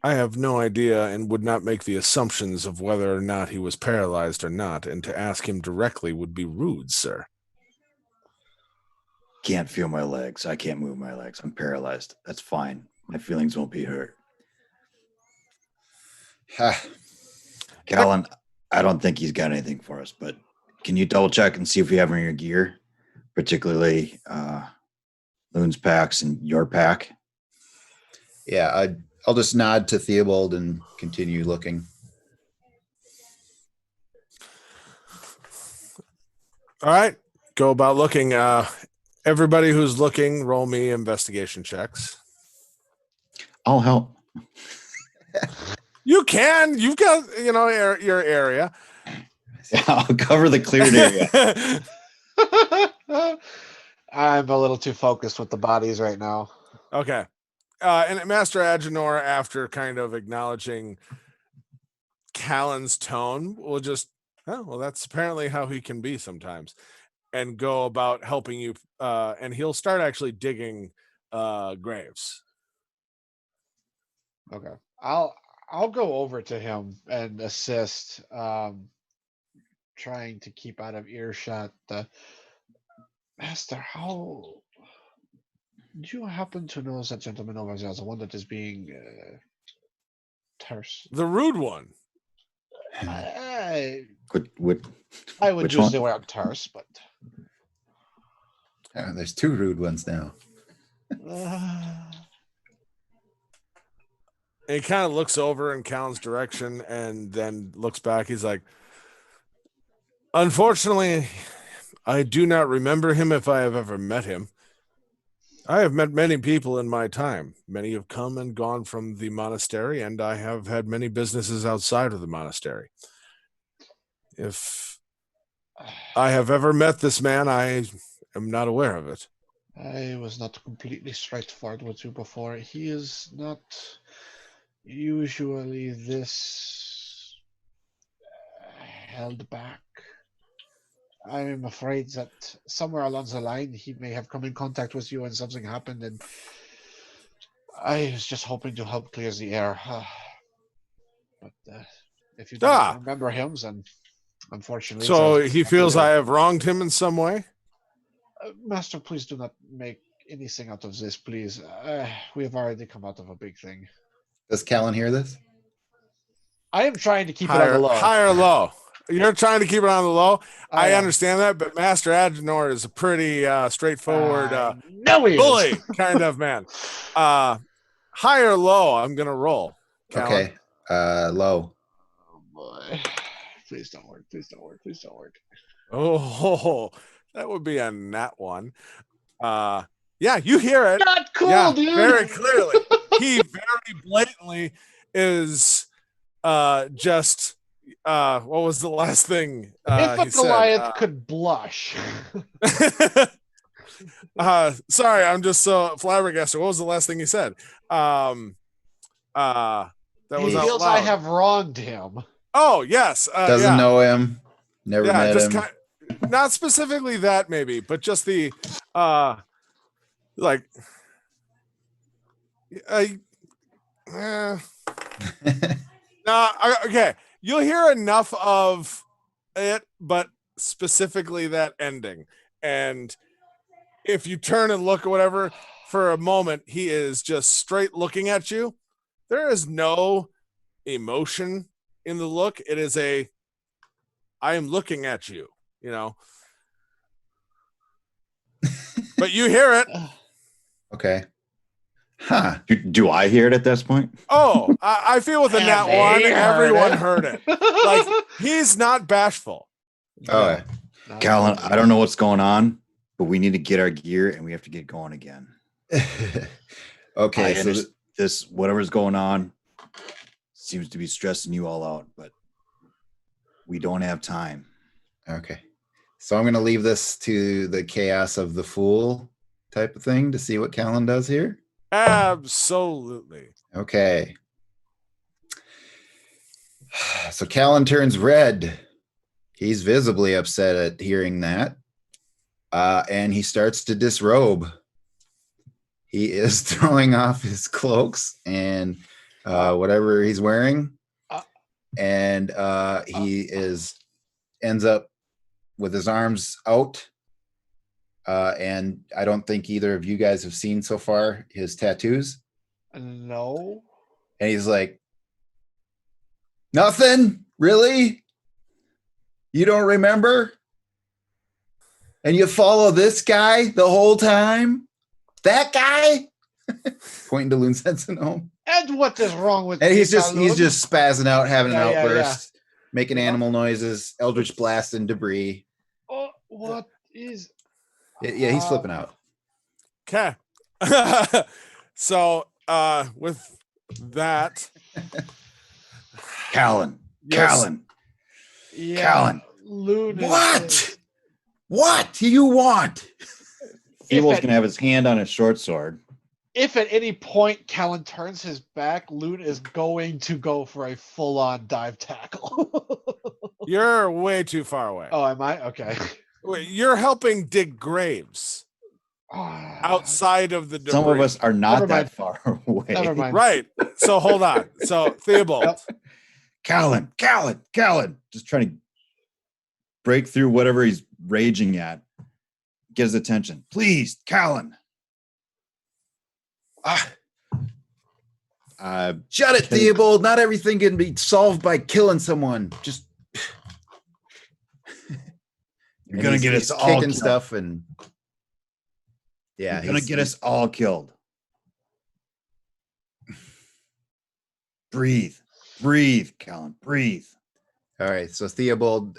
I have no idea and would not make the assumptions of whether or not he was paralyzed or not, and to ask him directly would be rude, sir. Can't feel my legs. I can't move my legs. I'm paralyzed. That's fine. My feelings won't be hurt. Callan, I don't think he's got anything for us, but can you double check and see if we have any of your gear, particularly Loon's packs and your pack? Yeah, I'll just nod to Theobald and continue looking. All right, go about looking. Everybody who's looking, roll me investigation checks. I'll help. You can. You've got, your area. Yeah, I'll cover the cleared area. I'm a little too focused with the bodies right now. Okay. And Master Agenor, after kind of acknowledging Callan's tone, will just, that's apparently how he can be sometimes, and go about helping you. And he'll start actually digging graves. Okay. I'll go over to him and assist, trying to keep out of earshot Master, how do you happen to know that gentleman over there, the one that is being terse? The rude one. I, What, I would Which use one? the word terse, but There's two rude ones now. And he kind of looks over in Callan's direction and then looks back. He's like, unfortunately, I do not remember him if I have ever met him. I have met many people in my time. Many have come and gone from the monastery, and I have had many businesses outside of the monastery. If I have ever met this man, I am not aware of it. I was not completely straightforward with you before. He is not usually this held back. I'm afraid that somewhere along the line he may have come in contact with you and something happened, and I was just hoping to help clear the air. But if you don't remember him, then unfortunately. So there's he nothing feels to do. I have wronged him in some way? Master, please do not make anything out of this, please. We have already come out of a big thing. Does Callan hear this? I am trying to keep it on the low. High or low? You're trying to keep it on the low. I am. understand that, but Master Agenor is a pretty straightforward No, he bully is. kind of man. High or low? I'm gonna roll. Callan. Okay. Low. Oh boy. Please don't work. Please don't work. Please don't work. Oh, that would be a nat one. Yeah, you hear it. Not cool, Yeah, dude. very clearly. He very blatantly is just what was the last thing If a he Goliath could blush. said? Sorry, I'm just so flabbergasted. What was the last thing he said? That was He out feels loud. I have wronged him. Oh yes, Doesn't yeah. know him. Never Yeah, met just him. not specifically that maybe, but just the like okay. You'll hear enough of it, but specifically that ending. And if you turn and look or whatever for a moment, he is just straight looking at you. There is no emotion in the look. It is I am looking at you, you know. But you hear it. Okay. Huh. do I hear it at this point? Oh, I feel with a nat one, They everyone it. heard it. Like he's not bashful. Oh, Callan, I don't know what's going on, but we need to get our gear and we have to get going again. okay. I So understand this, whatever's going on, seems to be stressing you all out, but we don't have time. okay. So I'm going to leave this to the chaos of the fool type of thing to see what Callan does here. Absolutely. Okay. So Callan turns red. He's visibly upset at hearing that. And he starts to disrobe. He is throwing off his cloaks and whatever he's wearing. And he ends up with his arms out. And I don't think either of you guys have seen so far his tattoos. No. And he's like, nothing? Really? You don't remember? And you follow this guy the whole time? That guy? Pointing to Loon Sentinel. And what is wrong with And he's you, just Calhoun? spazzing out, having an Yeah, yeah, outburst, making animal noises, eldritch blast and debris. Oh, what is? Yeah, he's flipping out. Okay. So with that, Callan, yes, Callan, Yeah, Callan. Loon is- What? What do you want? Feeble's at- gonna have his hand on his short sword. If at any point Callan turns his back, Loon is going to go for a full-on dive tackle. you're way too far away. Oh, am I? Okay. Wait, you're helping dig graves outside of the debris. Some of us are not Never mind. that far away. Never mind. Right. So hold on. So Theobald, Yep. Callan, just trying to break through whatever he's raging at. get his attention. Please, Callan. Ah, Uh, shut it, Can- Theobald. Not everything can be solved by killing someone. Just you're and gonna get he's us all kicking killed. stuff and yeah, You're gonna get us all killed. Breathe, breathe, Callan, breathe. all right. So Theobald's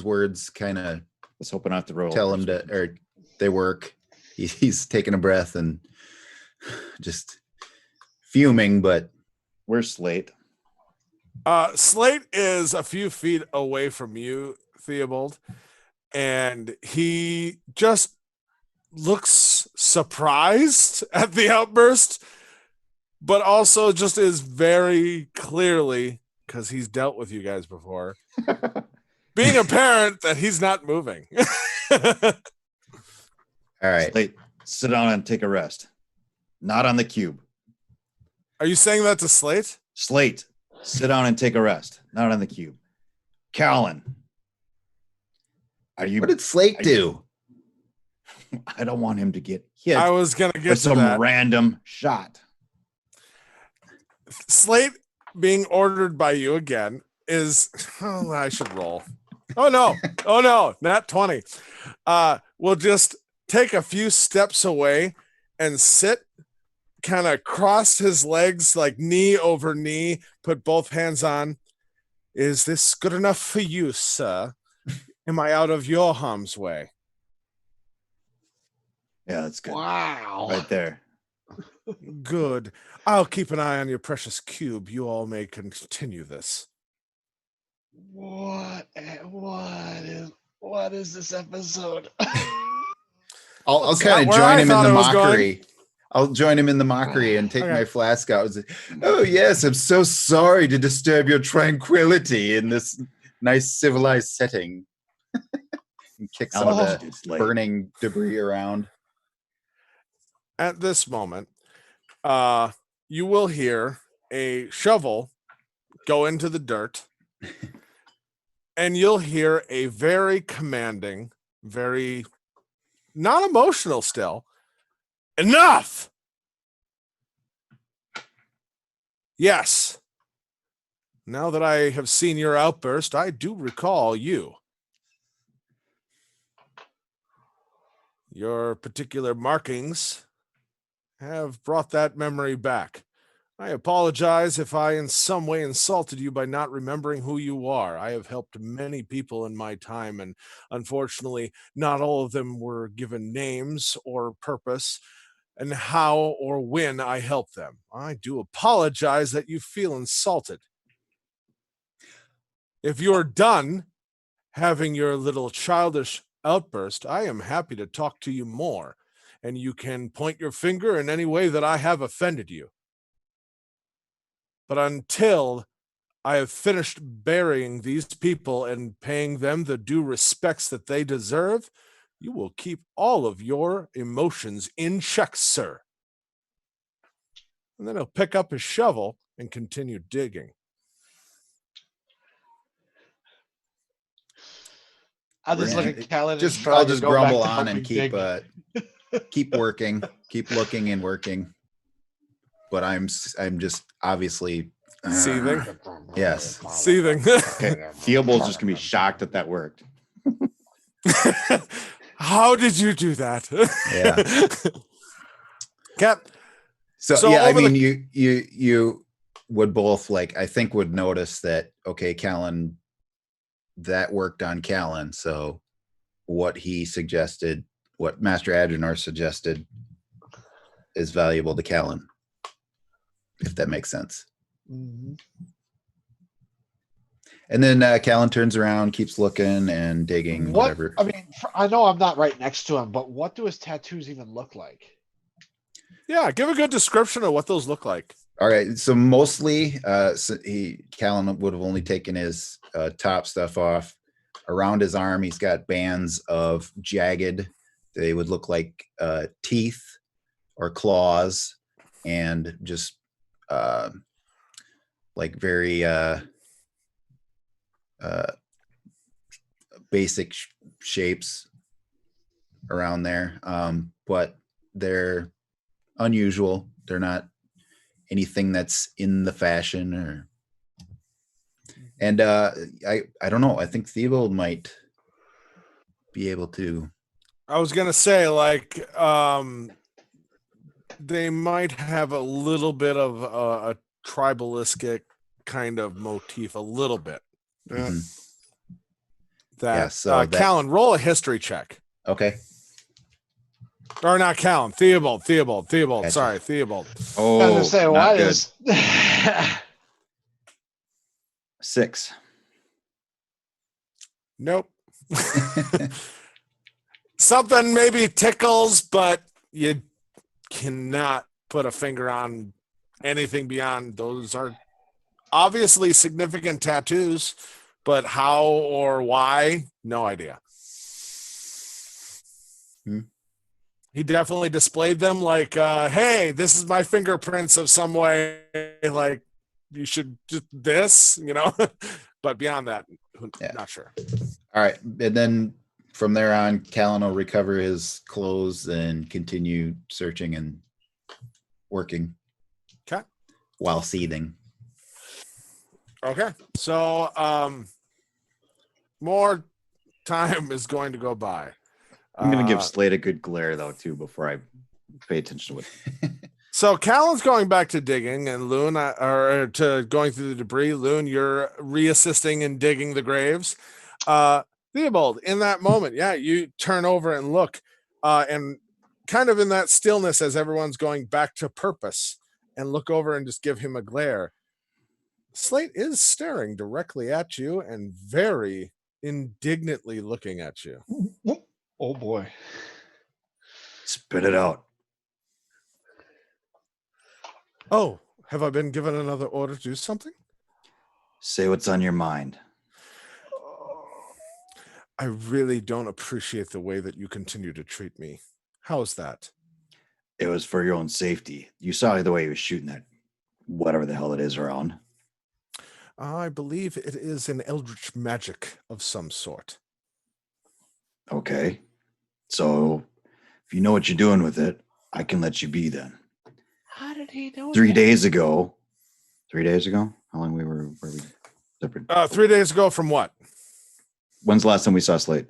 words kind of Let's hope I don't have to roll. tell him to, or they work. He's taking a breath and just fuming, but Where's Slate? Slate is a few feet away from you, Theobald, and he just looks surprised at the outburst, but also just is very clearly, because he's dealt with you guys before, being apparent that he's not moving. all right. Slate, sit down and take a rest. Not on the cube. Are you saying that to Slate? Slate, sit down and take a rest. Not on the cube. Callan, are you? What did Slate do? I don't want him to get hit I was gonna with get to some that. random shot. Slate being ordered by you again is I should roll. Oh no, not 20. We'll just take a few steps away and sit, kind of cross his legs like knee over knee, put both hands on. Is this good enough for you, sir? Am I out of your harm's way? Yeah, that's good. Wow. Right there. Good. I'll keep an eye on your precious cube. You all may continue this. What is this episode? I'll That's kind not of where I join him in thought the it was going. mockery. I'll join him in the mockery and take Okay. my flask out. And say, oh yes, I'm so sorry to disturb your tranquility in this nice civilized setting. And kick some of I'll the just do Slate. burning debris around. At this moment, you will hear a shovel go into the dirt, and you'll hear a very commanding, very not emotional still, enough. Yes. Now that I have seen your outburst, I do recall you. Your particular markings have brought that memory back. I apologize if I in some way insulted you by not remembering who you are. I have helped many people in my time, and unfortunately, not all of them were given names or purpose and how or when I helped them. I do apologize that you feel insulted. If you're done having your little childish outburst, I am happy to talk to you more, and you can point your finger in any way that I have offended you. But until I have finished burying these people and paying them the due respects that they deserve, you will keep all of your emotions in check, sir. And then he'll pick up his shovel and continue digging. I just look Yeah, at Callan. and Just try I'll to just go back grumble to on and helping keep dig. keep working, keep looking and working. But I'm just obviously Seething. Yes. Seething. Okay. Theobald's just gonna be shocked that worked. How did you do that? Yeah. Cap. So, So yeah, I over the- mean, you would both I think would notice that, okay, Callan, that worked on Callan. So what he suggested, what Master Adrenor suggested is valuable to Callan, if that makes sense. Mhm. And then Callan turns around, keeps looking and digging, What? whatever. I mean, I know I'm not right next to him, but what do his tattoos even look like? Yeah, give a good description of what those look like. All right. So mostly, Callan would have only taken his top stuff off. Around his arm, he's got bands of jagged. They would look like teeth or claws, and just like very basic shapes. around there, but they're unusual. They're not anything that's in the fashion or. And I don't know. I think Theobald might be able to. I was gonna say, like, they might have a little bit of a tribalistic kind of motif, a little bit. Mhm. That, Yeah, so that- Callan, roll a history check. Okay. Or not Callan, Theobald. Gotcha. Sorry, Theobald. I was Oh, gonna say, not why good. is 6. Nope. Something maybe tickles, but you cannot put a finger on anything beyond those are obviously significant tattoos, but how or why, no idea. Hmm. He definitely displayed them like, hey, this is my fingerprints of some way, like you should just this, but beyond that, Yeah. not sure. All right. And then from there on, Callan will recover his clothes and continue searching and working. Okay. While seething. Okay. So more time is going to go by. I'm going to give Slade a good glare, though, too, before I pay attention to it. So Callan's going back to digging, and Loon, or to going through the debris. Loon, you're reassisting in digging the graves. Theobald, in that moment, yeah, you turn over and look, and kind of in that stillness as everyone's going back to purpose, and look over and just give him a glare. Slate is staring directly at you and very indignantly looking at you. oh boy. Spit it out. Oh, have I been given another order to do something? Say what's on your mind. I really don't appreciate the way that you continue to treat me. How's that? It was for your own safety. You saw the way he was shooting that, whatever the hell it is around. I believe it is an eldritch magic of some sort. Okay. So if you know what you're doing with it, I can let you be then. How did he know? 3 days ago. How long were we separate? 3 days ago from what? When's the last time we saw Slate?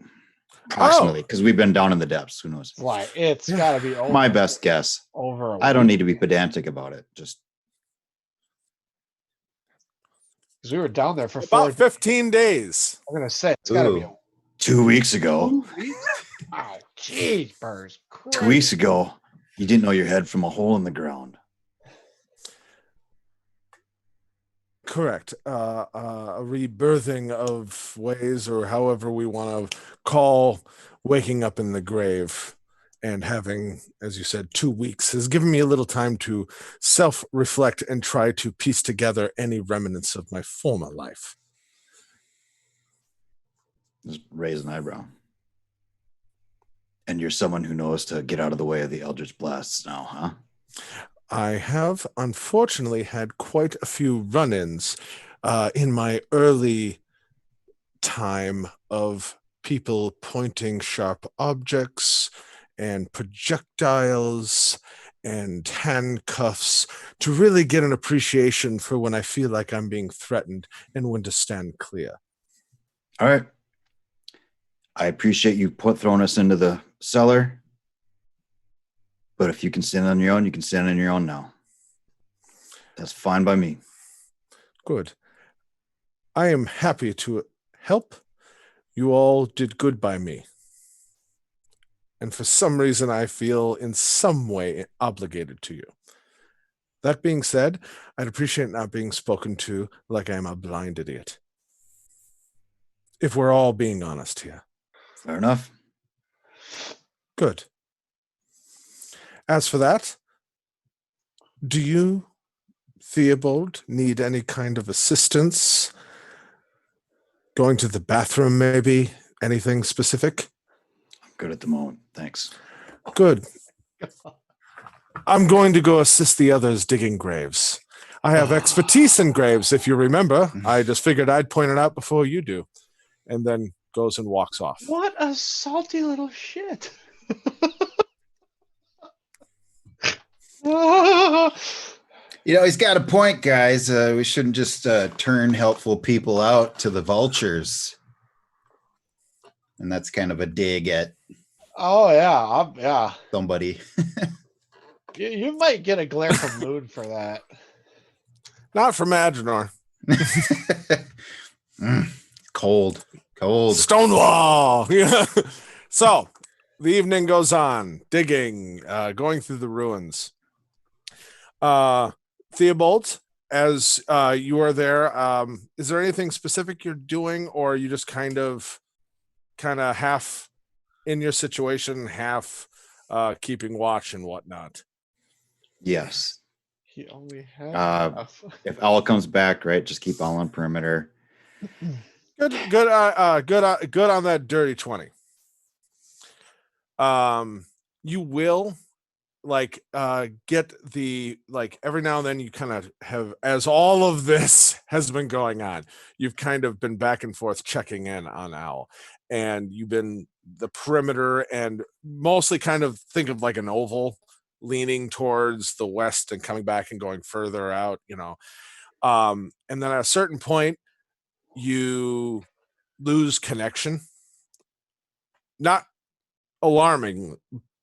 Approximately, because we've been down in the depths. Who knows? Why? It's got to be over. My best guess. Over. I don't need to be pedantic about it. Just Because we were down there for About 15 days. I'm gonna say it's got to be. Ooh. 2 weeks ago. Oh, jeez, Burrs. 2 weeks ago, you didn't know your head from a hole in the ground. Correct. A rebirthing of ways, or however we want to call waking up in the grave and having, as you said, 2 weeks has given me a little time to self-reflect and try to piece together any remnants of my former life. Just raise an eyebrow. And you're someone who knows to get out of the way of the Eldritch Blasts now, huh? I have unfortunately had quite a few run-ins in my early time of people pointing sharp objects and projectiles and handcuffs to really get an appreciation for when I feel like I'm being threatened and when to stand clear. All right. I appreciate you throwing us into the cellar. But if you can stand on your own, you can stand on your own now. That's fine by me. Good. I am happy to help. You all did good by me. And for some reason, I feel in some way obligated to you. That being said, I'd appreciate not being spoken to like I'm a blind idiot. If we're all being honest here. Fair enough. Good. As for that, do you, Theobald, need any kind of assistance? Going to the bathroom, maybe? Anything specific? I'm good at the moment. Thanks. Good. I'm going to go assist the others digging graves. I have expertise in graves, if you remember. I just figured I'd point it out before you do. And then goes and walks off. What a salty little shit. You know, he's got a point, guys. We shouldn't just turn helpful people out to the vultures. And that's kind of a dig at Oh yeah, yeah. somebody. You might get a glare from Moon for that. Not from Agenor. Cold. Stonewall. Yeah. So the evening goes on, digging, going through the ruins. Theobald, as you are there, is there anything specific you're doing, or are you just kind of half in your situation, half keeping watch and whatnot? Yes. He only had enough. If Owl comes back, right, just keep Owl on perimeter. Good on that dirty 20. You will get the every now and then you kind of have, as all of this has been going on, you've kind of been back and forth checking in on Owl, and you've been the perimeter and mostly kind of think of like an oval leaning towards the west and coming back and going further out, and then at a certain point you lose connection. Not alarming,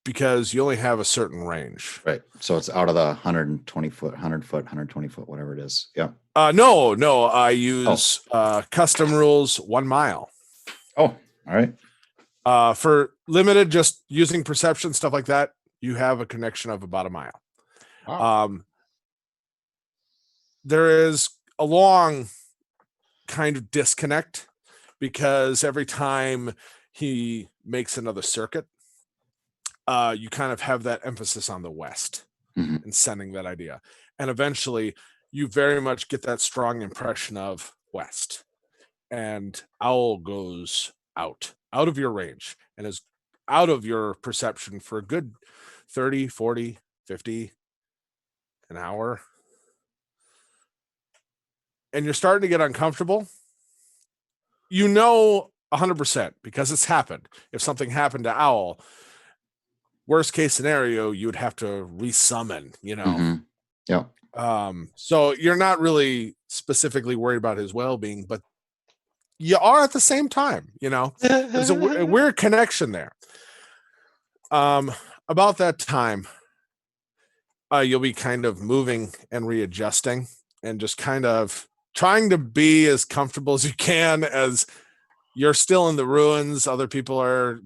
because you only have a certain range. Right. So it's out of the 120 foot, 100 foot, 120 foot, whatever it is. Yeah. No, I use custom rules 1 mile. Oh, all right. For limited, just using perception, stuff like that, you have a connection of about 1 mile. Wow. There is a long kind of disconnect, because every time he makes another circuit, you kind of have that emphasis on the west and sending that idea. And eventually you very much get that strong impression of west. And Owl goes out of your range and is out of your perception for a good 30, 40, 50, an hour. And you're starting to get uncomfortable. 100%, because it's happened. If something happened to Owl, worst case scenario, you would have to resummon, Yeah. So you're not really specifically worried about his well-being, but you are at the same time, there's a weird connection there. About that time, you'll be kind of moving and readjusting and just kind of trying to be as comfortable as you can, as you're still in the ruins. Other people are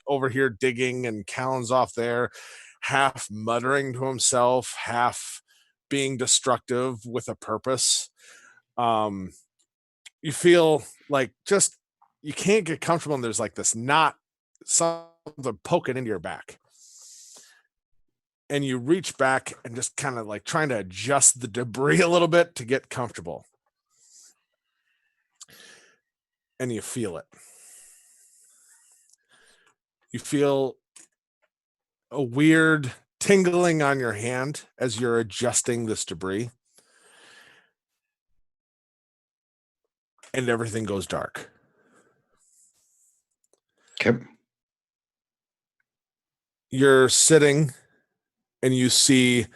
over here digging, and Callan's off there, half muttering to himself, half being destructive with a purpose. You feel like just you can't get comfortable, and there's like this knot, something poking into your back. And you reach back and just kind of like trying to adjust the debris a little bit to get comfortable. And you feel it. You feel a weird tingling on your hand as you're adjusting this debris. And everything goes dark. Okay. You're sitting and you see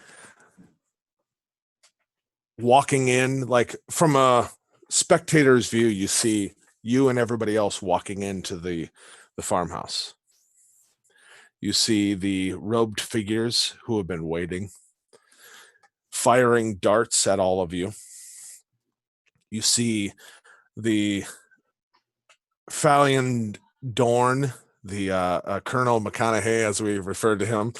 walking in, like from a spectator's view, you see you and everybody else walking into the farmhouse. You see the robed figures who have been waiting, firing darts at all of you. You see the Falion Dorn, the Colonel McConaughey, as we referred to him,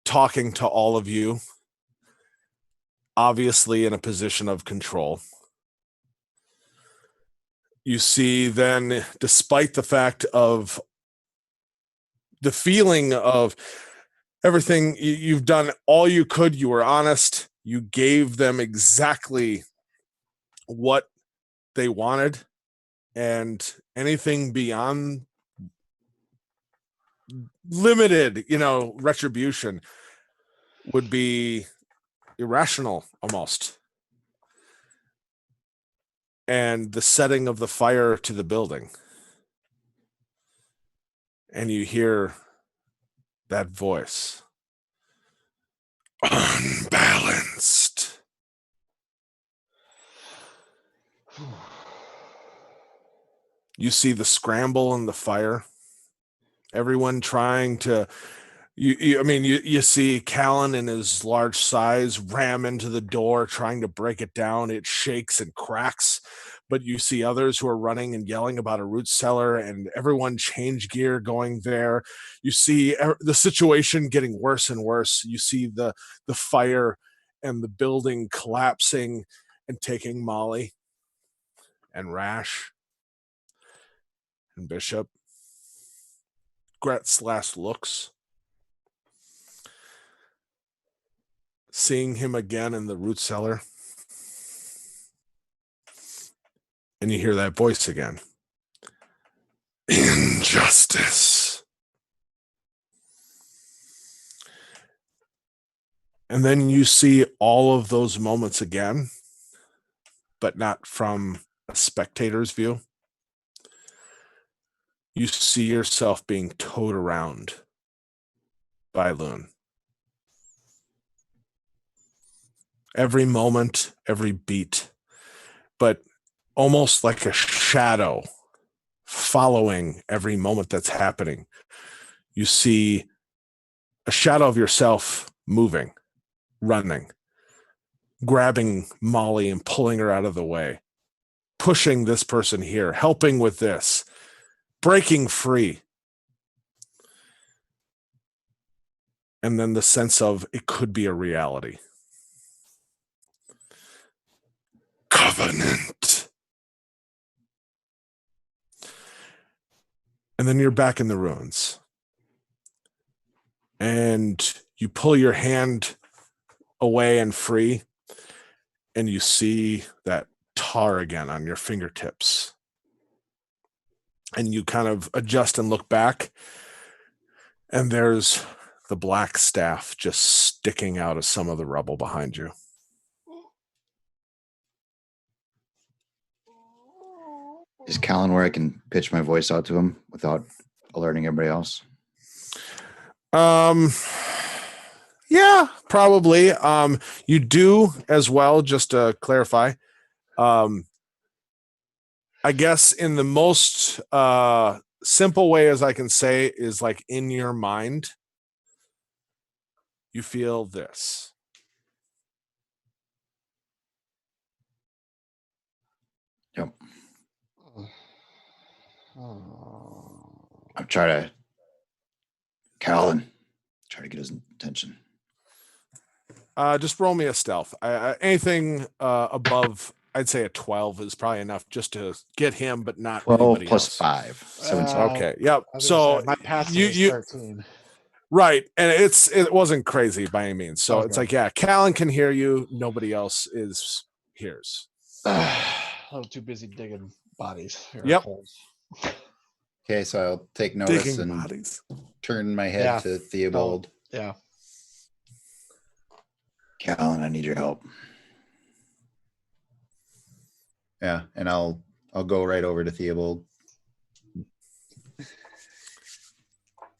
talking to all of you, obviously in a position of control. You see then, despite the fact of the feeling of everything, you've done all you could, you were honest, you gave them exactly what they wanted, and anything beyond limited, retribution would be irrational almost. And the setting of the fire to the building, and you hear that voice. Unbalanced. You see the scramble and the fire. Everyone trying to you see Callan in his large size ram into the door, trying to break it down. It shakes and cracks, but you see others who are running and yelling about a root cellar, and everyone change gear going there. You see the situation getting worse and worse. You see the fire and the building collapsing and taking Molly and Rash and Bishop. Gret's last looks. Seeing him again in the root cellar. And you hear that voice again. Injustice. And then you see all of those moments again, but not from a spectator's view. You see yourself being towed around by Loon. Every moment, every beat, but almost like a shadow following every moment that's happening. You see a shadow of yourself moving, running, grabbing Molly and pulling her out of the way, pushing this person here, helping with this, breaking free. And then the sense of it could be a reality. Covenant. And then you're back in the ruins. And you pull your hand away and free, and you see that tar again on your fingertips. And you kind of adjust and look back, and there's the black staff just sticking out of some of the rubble behind you. Is Callan where I can pitch my voice out to him without alerting everybody else? Yeah, probably. You do as well, just to clarify. I guess in the most simple way as I can say is like in your mind, you feel this. Yep. I'm trying to Callan. Try to get his attention. Just roll me a stealth. Anything above, I'd say a 12 is probably enough just to get him, but not 12 anybody plus else. 5. 17. Okay. Yep. I was So gonna say, my passive is you 13. right, and it wasn't crazy by any means. So it's Okay. like, yeah, Callan can hear you. Nobody else hears. A little too busy digging bodies. or Yep. holes. Okay, so I'll take notice Digging and bodies. turn my head Yeah. to Theobald. Yeah. Callan, I need your help. Yeah, and I'll go right over to Theobald.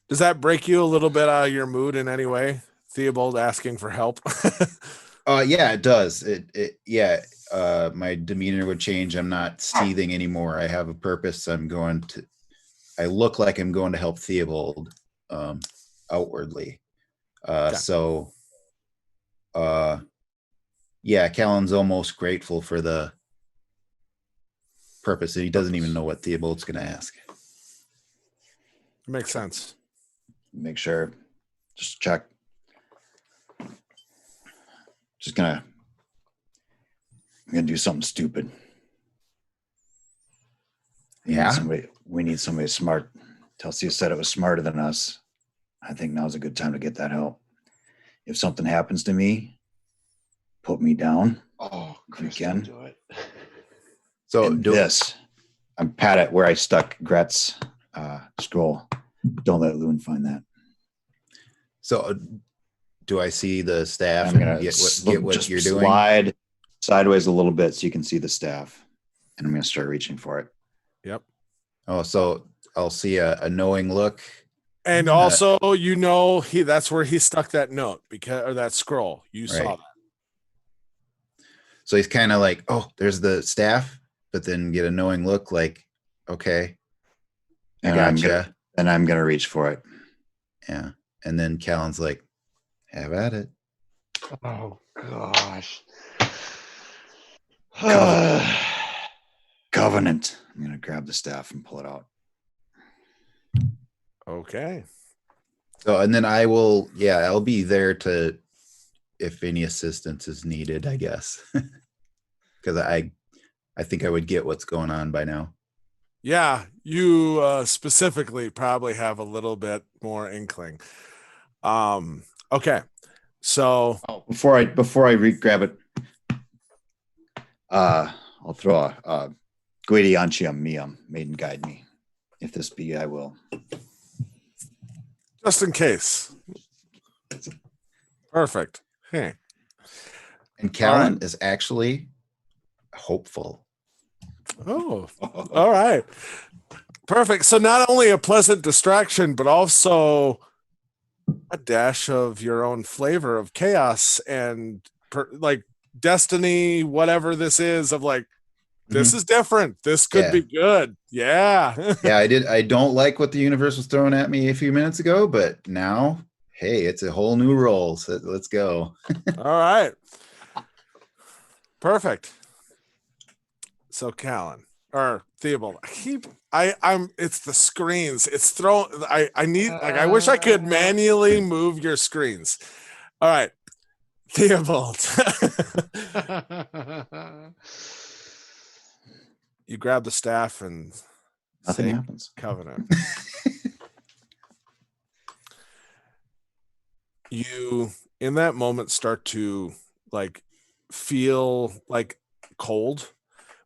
Does that break you a little bit out of your mood in any way? Theobald asking for help. Yeah, it does. My demeanor would change. I'm not seething anymore. I have a purpose. I look like I'm going to help Theobald outwardly. Yeah, Callan's almost grateful for the purpose. He doesn't even know what Theobald's going to ask. Makes sense. Make sure. Just check. I'm gonna do something stupid. Yeah? We need somebody smart. Telsia said it was smarter than us. I think now's a good time to get that help. If something happens to me, put me down. Oh, Chris, can. don't do it. So And this, I'm pat at where I stuck Gret's scroll. Don't let Loon find that. So do I see the staff I'm and gonna get what just you're doing? slide sideways a little bit so you can see the staff, and I'm gonna start reaching for it. Yep. Oh, so I'll see a knowing look And also, you know, that's where he stuck that note or that scroll. You saw Right. that. So he's kind of like, oh, there's the staff, but then get a knowing look like, okay, I And I'm gotcha. gonna reach for it. Yeah. And then Callan's like, have at it. Oh gosh. Covenant. I'm gonna grab the staff and pull it out. Okay. So, and then I'll be there if any assistance is needed, I guess. Because I think I would get what's going on by now. Yeah, you specifically probably have a little bit more inkling. Okay. So Before I grab it, I'll throw a Guidiantium Meum, maiden guide me. If this be, I will. just in case. Perfect. Hey. And Callan is actually hopeful. Oh, all right. Perfect. So not only a pleasant distraction, but also a dash of your own flavor of chaos and like destiny, whatever this is, of like, this is different. This could be good. Yeah. Yeah, I don't like what the universe was throwing at me a few minutes ago, but now, hey, it's a whole new role. So let's go. All right. Perfect. So Callan or Theobald, it's the screens. It's thrown. I wish I could manually move your screens. All right. Theobald. You grab the staff and Nothing say happens. Covenant. You in that moment start to like feel like cold,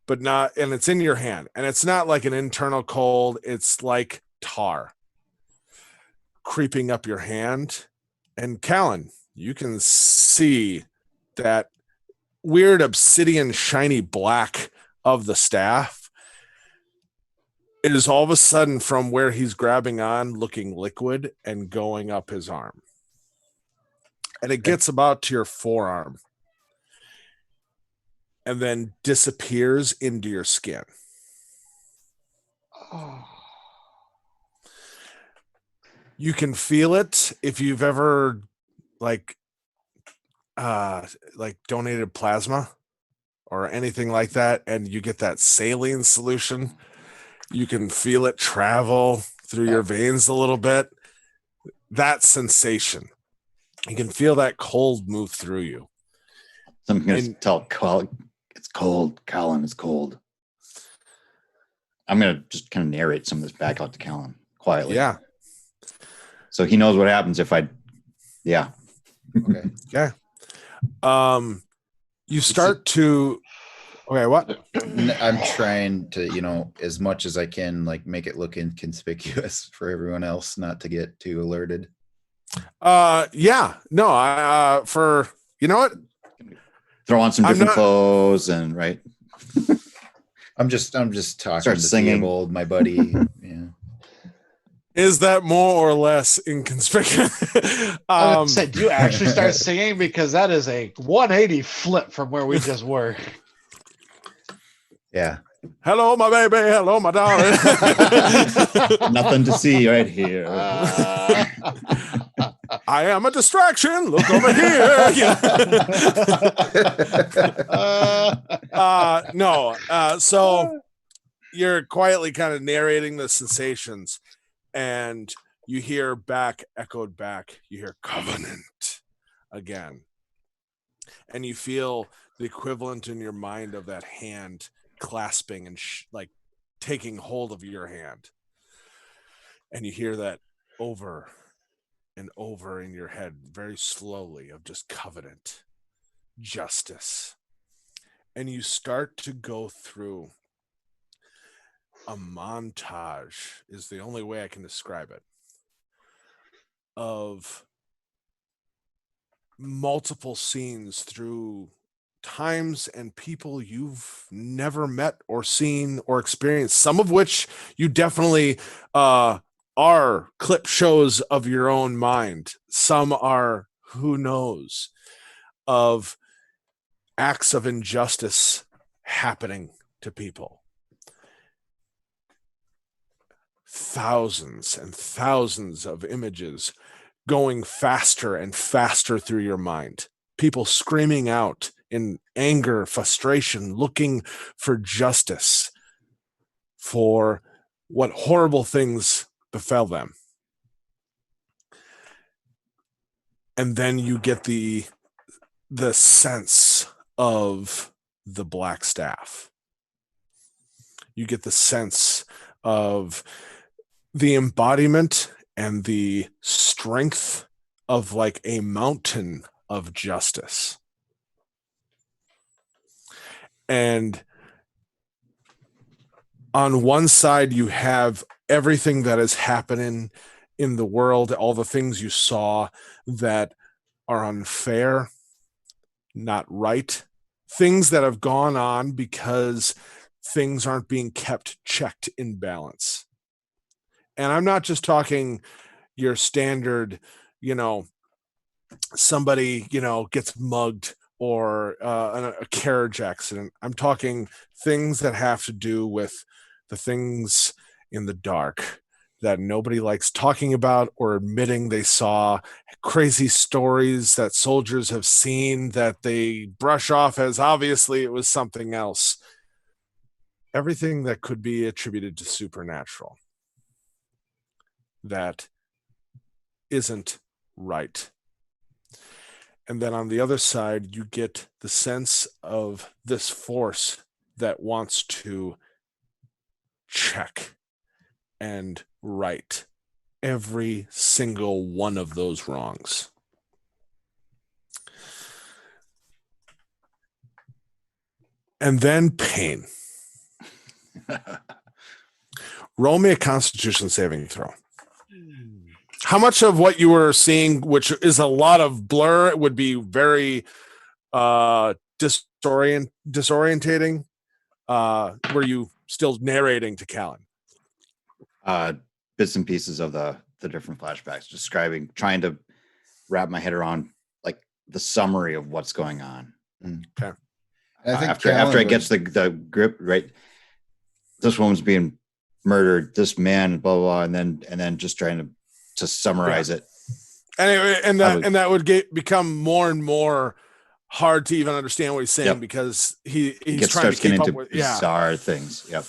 but not, and it's in your hand, and it's not like an internal cold, it's like tar creeping up your hand. And Callan, you can see that weird obsidian shiny black of the staff is all of a sudden from where he's grabbing on looking liquid and going up his arm. And it gets about to your forearm and then disappears into your skin. You can feel it if you've ever like donated plasma or anything like that, and you get that saline solution. You can feel it travel through your veins a little bit. That sensation. You can feel that cold move through you. So I'm going to tell Callan, it's cold. Callan, it's cold. I'm going to just kind of narrate some of this back out to Callan quietly. Yeah. So he knows what happens if I, yeah. Okay. Yeah. You start to, okay, what? I'm trying to, as much as I can, like make it look inconspicuous for everyone else, not to get too alerted. Yeah, no, for, you know what? Throw on some different clothes and right. I'm just talking Start to singing. Theobald, my buddy. Yeah. Is that more or less inconspicuous? I was gonna say, do you actually start singing? Because that is a 180 flip from where we just were. Yeah. Hello, my baby. Hello, my darling. Nothing to see right here. I am a distraction. Look over here. No. So you're quietly kind of narrating the sensations, and you hear echoed back. You hear Covenant again, and you feel the equivalent in your mind of that hand clasping and like taking hold of your hand, and you hear that over and over in your head very slowly of just covenant, justice. And you start to go through a montage, is the only way I can describe it, of multiple scenes through times and people you've never met or seen or experienced, some of which you definitely are clip shows of your own mind. Some are, who knows, of acts of injustice happening to people. Thousands and thousands of images going faster and faster through your mind. People screaming out in anger, frustration, looking for justice for what horrible things befell them. And then you get the sense of the black staff. You get the sense of the embodiment and the strength of like a mountain of justice. And on one side, you have everything that is happening in the world, all the things you saw that are unfair, not right, things that have gone on because things aren't being kept checked in balance. And I'm not just talking your standard, somebody, gets mugged or a carriage accident. I'm talking things that have to do with the things in the dark that nobody likes talking about or admitting they saw, crazy stories that soldiers have seen that they brush off as obviously it was something else. Everything that could be attributed to supernatural that isn't right. And then on the other side, you get the sense of this force that wants to check and right every single one of those wrongs. And then pain. Roll me a Constitution saving throw. How much of what you were seeing, which is a lot of blur, would be very disorientating? Were you still narrating to Callan? Bits and pieces of the different flashbacks, describing, trying to wrap my head around like the summary of what's going on. Okay. I think After I get the grip, right, this woman's being murdered, this man, blah blah, blah, and then just trying to summarize it. And that would become more and more hard to even understand what he's saying because he's trying to keep up with bizarre things. Yep.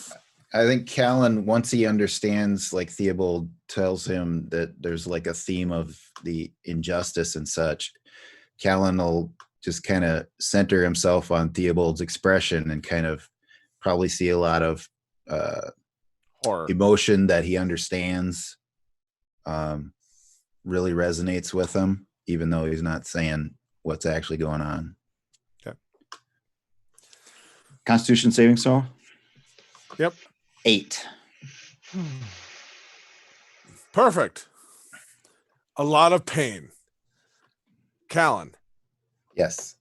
I think Callan, once he understands, like Theobald tells him that there's like a theme of the injustice and such, Callan will just kind of center himself on Theobald's expression and kind of probably see a lot of horror, emotion that he understands, really resonates with him, even though he's not saying what's actually going on. Okay. Constitution saving throw? Yep. 8. Perfect. A lot of pain. Callan. Yes.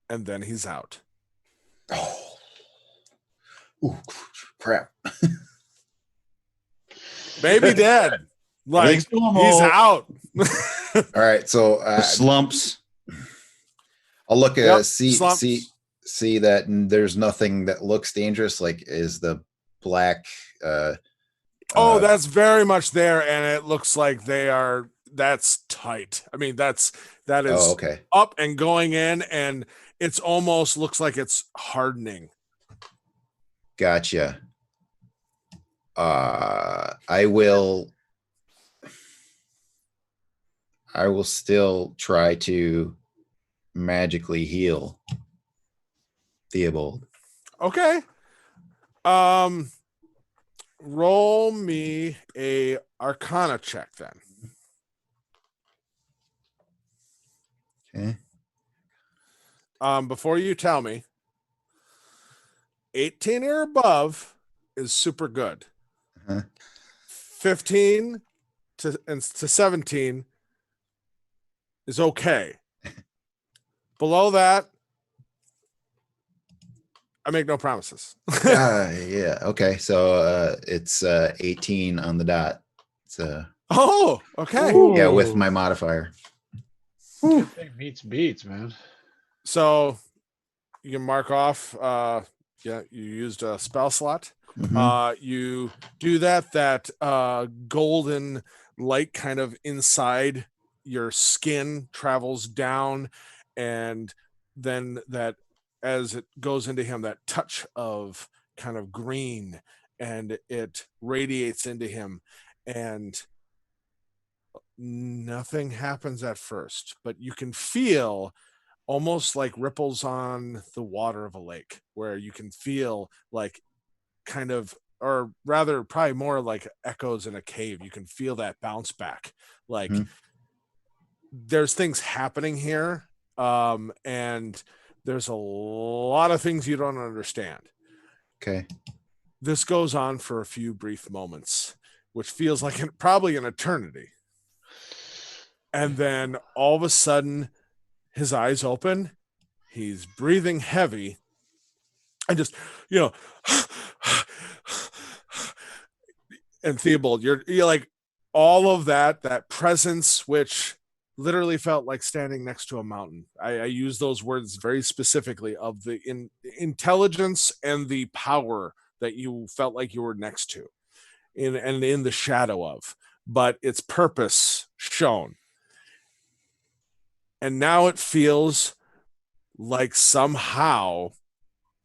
And then he's out. Oh. Ooh, crap. Maybe dead. Like he's out. All right, so slumps. I'll look at slumps. see that there's nothing that looks dangerous. Like, is the black? That's very much there, and it looks like that's tight. I mean, that is okay. Up and going in, and it's almost looks like it's hardening. Gotcha. I will still try to magically heal Theobald. Okay. Roll me a Arcana check then. Okay. Before you tell me, 18 or above is super good. 15 to 17 is okay. Below that, I make no promises. Yeah. Okay. So it's 18 on the dot. It's Oh, okay. yeah, with Ooh. my modifier. Good thing meets beats, man. So you can mark off. Yeah, you used a spell slot. Mhm. You do that. That golden light kind of inside your skin travels down, and then that as it goes into him, that touch of kind of green, and it radiates into him, and nothing happens at first, but you can feel almost like ripples on the water of a lake, where you can feel like kind of, or rather probably more like echoes in a cave. You can feel that bounce back, like Mhm. there's things happening here, and there's a lot of things you don't understand. Okay. This goes on for a few brief moments, which feels like probably an eternity, and then all of a sudden his eyes open, he's breathing heavy, and just, you know, and Theobald, you're like all of that presence, which literally felt like standing next to a mountain. I use those words very specifically, of the intelligence and the power that you felt like you were next to, in the shadow of, but its purpose shown. And now it feels like somehow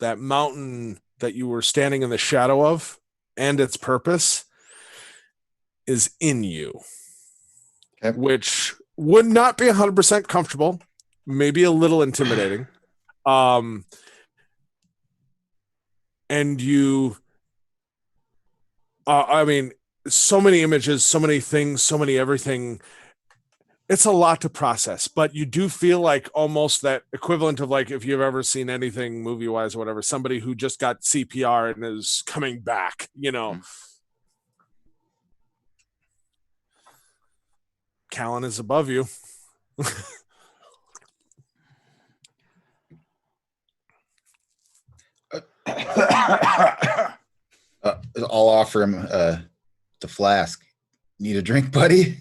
that mountain that you were standing in the shadow of and its purpose is in you, Okay. which would not be 100% comfortable, maybe a little intimidating. And you, I mean, so many images, so many things, so many everything. It's a lot to process, but you do feel like almost that equivalent of, like, if you've ever seen anything movie wise or whatever, somebody who just got CPR and is coming back, Callan is above you. I'll offer him the flask. Need a drink, buddy?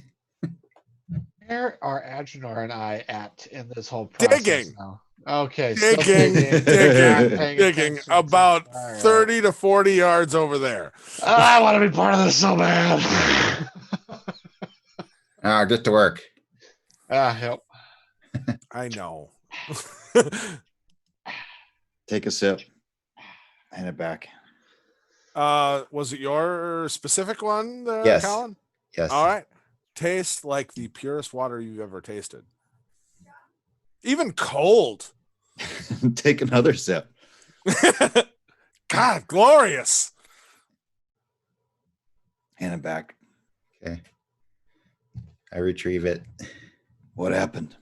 Where are Agenor and I at in this whole process Digging. now? Okay, still Digging, not digging, paying digging, attention. about All right. 30 to 40 yards over there. I want to be part of this so bad. Get to work. Help. I know. Take a sip. Hand it back. Was it your specific one, Yes. Colin? Yes. All right. Taste like the purest water you've ever tasted. Even cold. Take another sip. God, glorious. Hand it back. Okay. I retrieve it. What happened?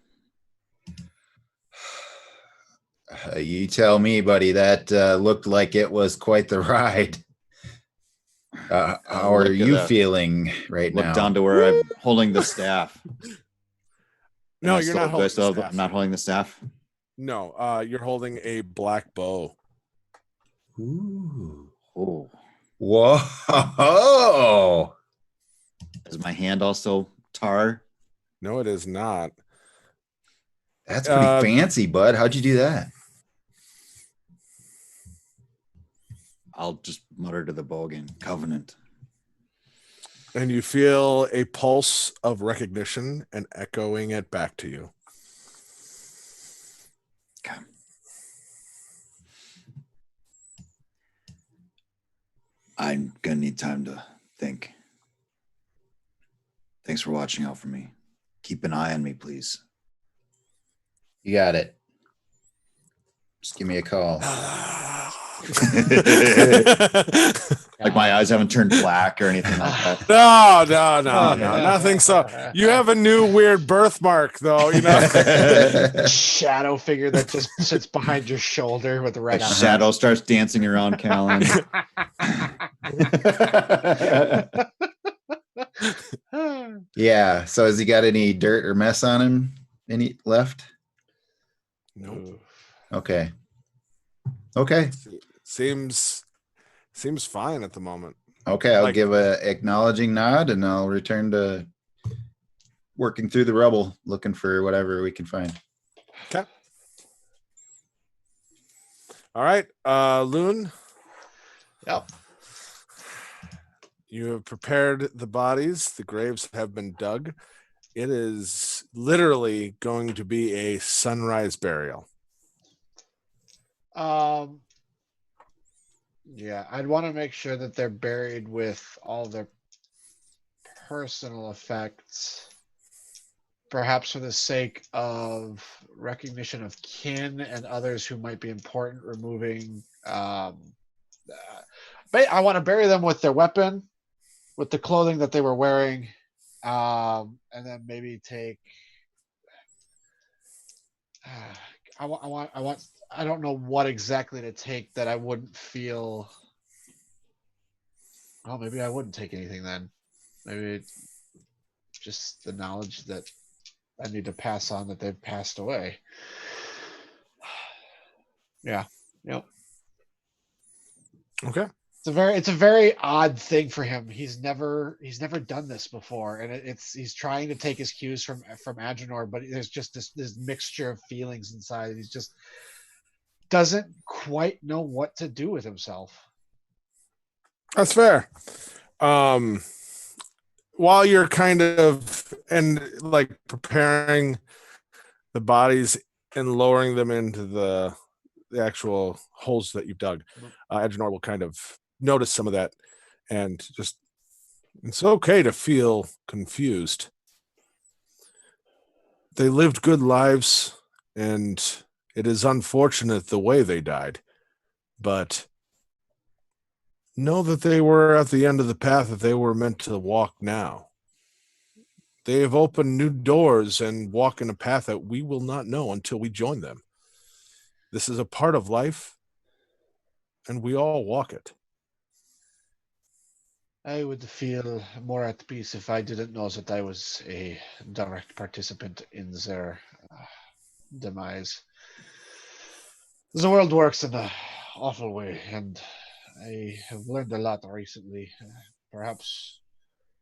You tell me, buddy. That looked like it was quite the ride. How are Look at you that. feeling right Look now? down to where I'm holding the staff. No, Am I you're still- not do I holding still the have- staff. I'm not holding the staff. No, you're holding a black bow. Ooh. Oh, Whoa. is my hand also tar? No, it is not. That's pretty fancy, bud. How'd you do that? I'll just mutter to the bow again. Covenant. And you feel a pulse of recognition and echoing it back to you. Okay. I'm gonna need time to think. Thanks for watching out for me. Keep an eye on me, please. You got it. Just give me a call. Like my eyes haven't turned black or anything like that. No, nothing. So you have a new weird birthmark, though. Shadow figure that just sits behind your shoulder with the A red eye. shadow starts dancing around Callan. Yeah. So has he got any dirt or mess on him? Any left? Nope. Okay. Okay. Seems fine at the moment. Okay, I'll Like- give a acknowledging nod and I'll return to working through the rubble, looking for whatever we can find. Okay. All right, Loon, Yep. you have prepared the bodies. The graves have been dug. It is literally going to be a sunrise burial. Yeah, I'd want to make sure that they're buried with all their personal effects, perhaps for the sake of recognition of kin and others who might be important, removing. But I want to bury them with their weapon, with the clothing that they were wearing, and then maybe take. I don't know what exactly to take that I wouldn't feel. Oh, maybe I wouldn't take anything then. Maybe just the knowledge that I need to pass on that they've passed away. Yeah. Yep. Okay. It's a very odd thing for him. He's never done this before, and he's trying to take his cues from Agenor, but there's just this mixture of feelings inside. He's just doesn't quite know what to do with himself. That's fair. While you're kind of like preparing the bodies and lowering them into the actual holes that you've dug, Agenor will kind of notice some of that and just, it's okay to feel confused. They lived good lives, and it is unfortunate the way they died, but know that they were at the end of the path that they were meant to walk now. They have opened new doors and walk in a path that we will not know until we join them. This is a part of life, and we all walk it. I would feel more at peace if I didn't know that I was a direct participant in their demise. The world works in an awful way, and I have learned a lot recently. Perhaps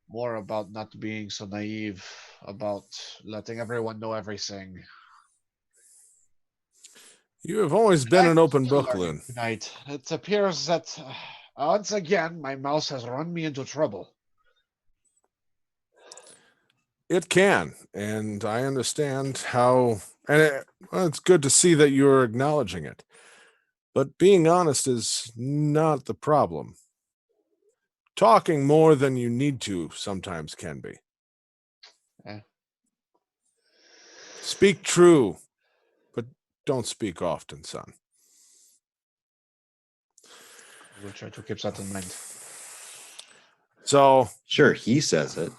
more about not being so naive, about letting everyone know everything. You have always been an open Still book, learning Loon. tonight. It appears that once again my mouse has run me into trouble. It can, and I understand how, and it's good to see that you're acknowledging it. But being honest is not the problem. Talking more than you need to sometimes can be. Yeah. Speak true, but don't speak often, son. I will try to keep that in mind. So, Sure, he says it.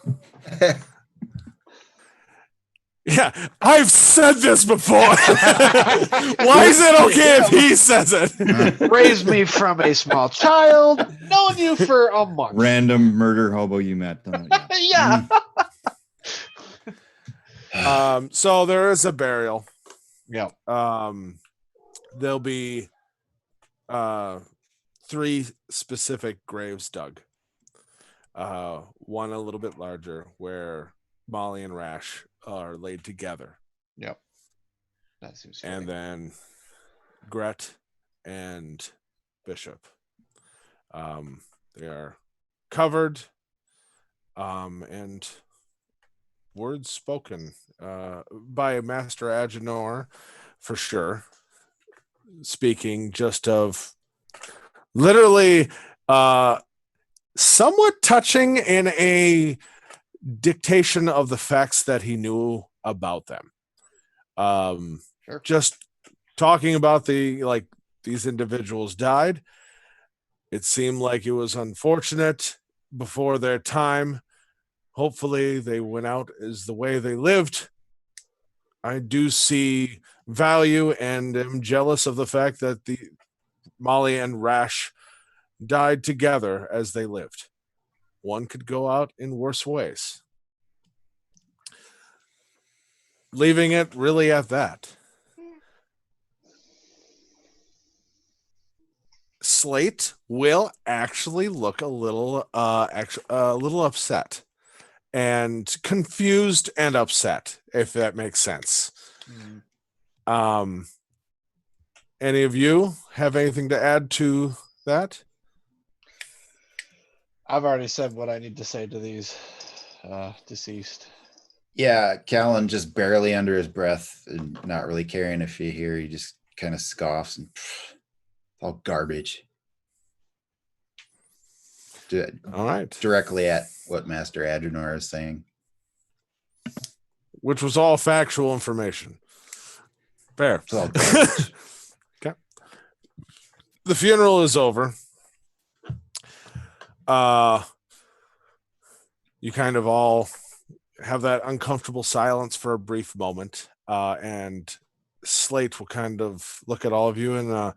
yeah, I've said this before. Why is it okay if he says it? Raised me from a small child, known you for a month. Random murder hobo you met. Yeah. So there is a burial. Yeah. There'll be 3 specific graves dug. One a little bit larger, where Molly and Rash are laid together, Yep. That seems and fair. then Gret and Bishop. They are covered, and words spoken by Master Agenor, for sure. Speaking just of literally somewhat touching in a dictation of the facts that he knew about them. Sure. Just talking about these individuals died. It seemed like it was unfortunate before their time. Hopefully they went out as the way they lived. I do see value and am jealous of the fact that the Molly and Rash died together as they lived. One could go out in worse ways. Leaving it really at that. Slate will actually look a little upset and confused and upset, if that makes sense. Any of you have anything to add to that? I've already said what I need to say to these deceased. Yeah, Callan just barely under his breath and not really caring if you hear. He just kind of scoffs and all garbage. All right. Directly at what Master Adrenor is saying. Which was all factual information. Fair. It's all garbage. Okay. The funeral is over. You kind of all have that uncomfortable silence for a brief moment, and Slate will kind of look at all of you and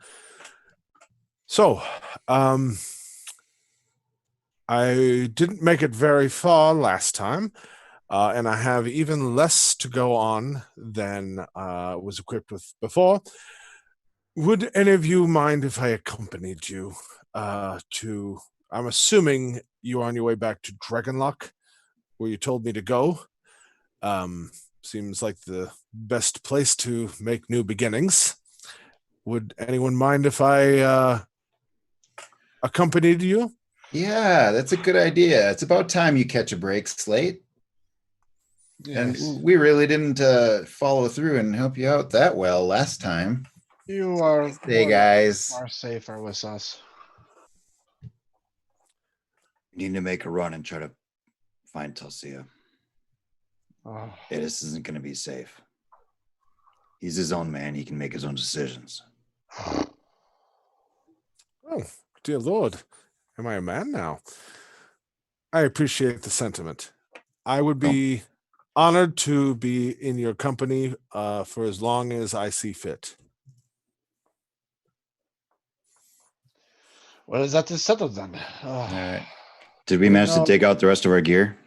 I didn't make it very far last time, and I have even less to go on than was equipped with before. Would any of you mind if I accompanied you to, I'm assuming you're on your way back to Dragonlock, where you told me to go. Seems like the best place to make new beginnings. Would anyone mind if I accompanied you? Yeah, that's a good idea. It's about time you catch a break, Slate. Yes. And we really didn't follow through and help you out that well last time. You are Hey, guys. far safer with us. We need to make a run and try to find Tulsia. Oh, This isn't going to be safe. He's his own man. He can make his own decisions. Oh, dear Lord. Am I a man now? I appreciate the sentiment. I would be honored to be in your company for as long as I see fit. well, is that to settle then? Oh, All right. Did we manage to No. dig out the rest of our gear?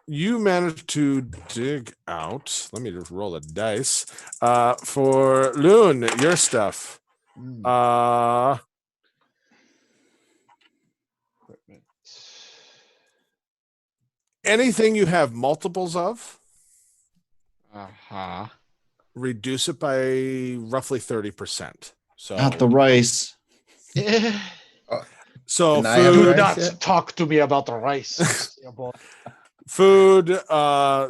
You managed to dig out, let me just roll the dice, for Loon, your stuff. Equipment. Anything you have multiples of, Uh-huh. reduce it by roughly 30%. So, Not the rice. so And I have Do rice not yet? talk to me about the rice. Yeah, boy. food,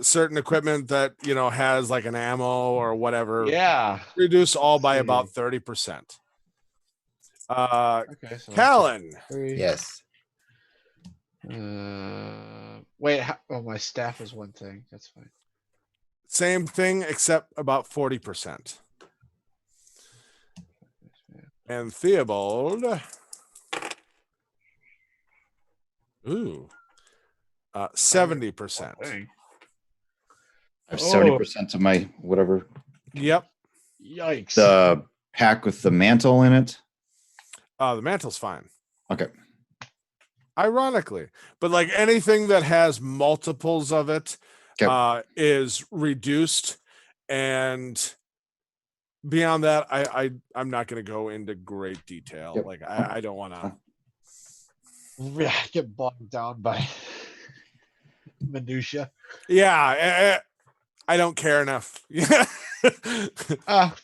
certain equipment that, has like an ammo or whatever, Yeah. reduce all by See. about 30%. Okay. So Callan, 3. Yes. Wait. My staff is one thing. That's fine. same thing, except about 40%. And Theobald, ooh, 70%. Dang. I have Oh. 70% of my whatever. Yep. Yikes. The pack with the mantle in it. The mantle's fine. Okay. Ironically, but like anything that has multiples of it Okay. is reduced, and beyond that, I'm not going to go into great detail. Yep. Like I don't want to. Yeah, get bogged down by minutia. Yeah, I don't care enough. Yeah,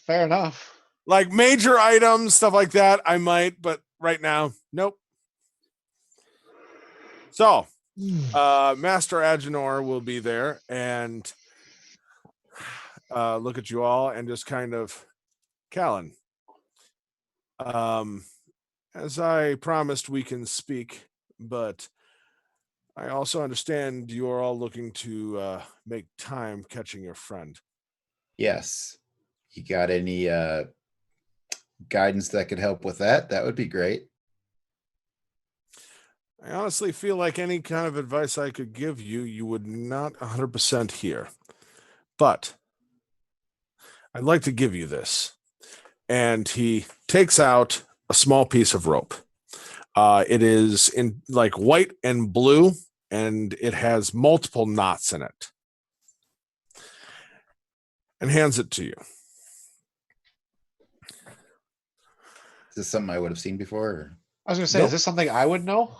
Fair enough. like major items, stuff like that, I might, but right now, nope. So, Master Agenor will be there and look at you all and just kind of, Callan, as I promised, we can speak, but I also understand you are all looking to make time catching your friend. Yes. You got any guidance that could help with that? That would be great. I honestly feel like any kind of advice I could give you, you would not 100% hear. But I'd like to give you this. And he takes out a small piece of rope. It is in like white and blue, and it has multiple knots in it. And hands it to you. this something I would have seen before? Or? I was gonna say, Nope. is this something I would know?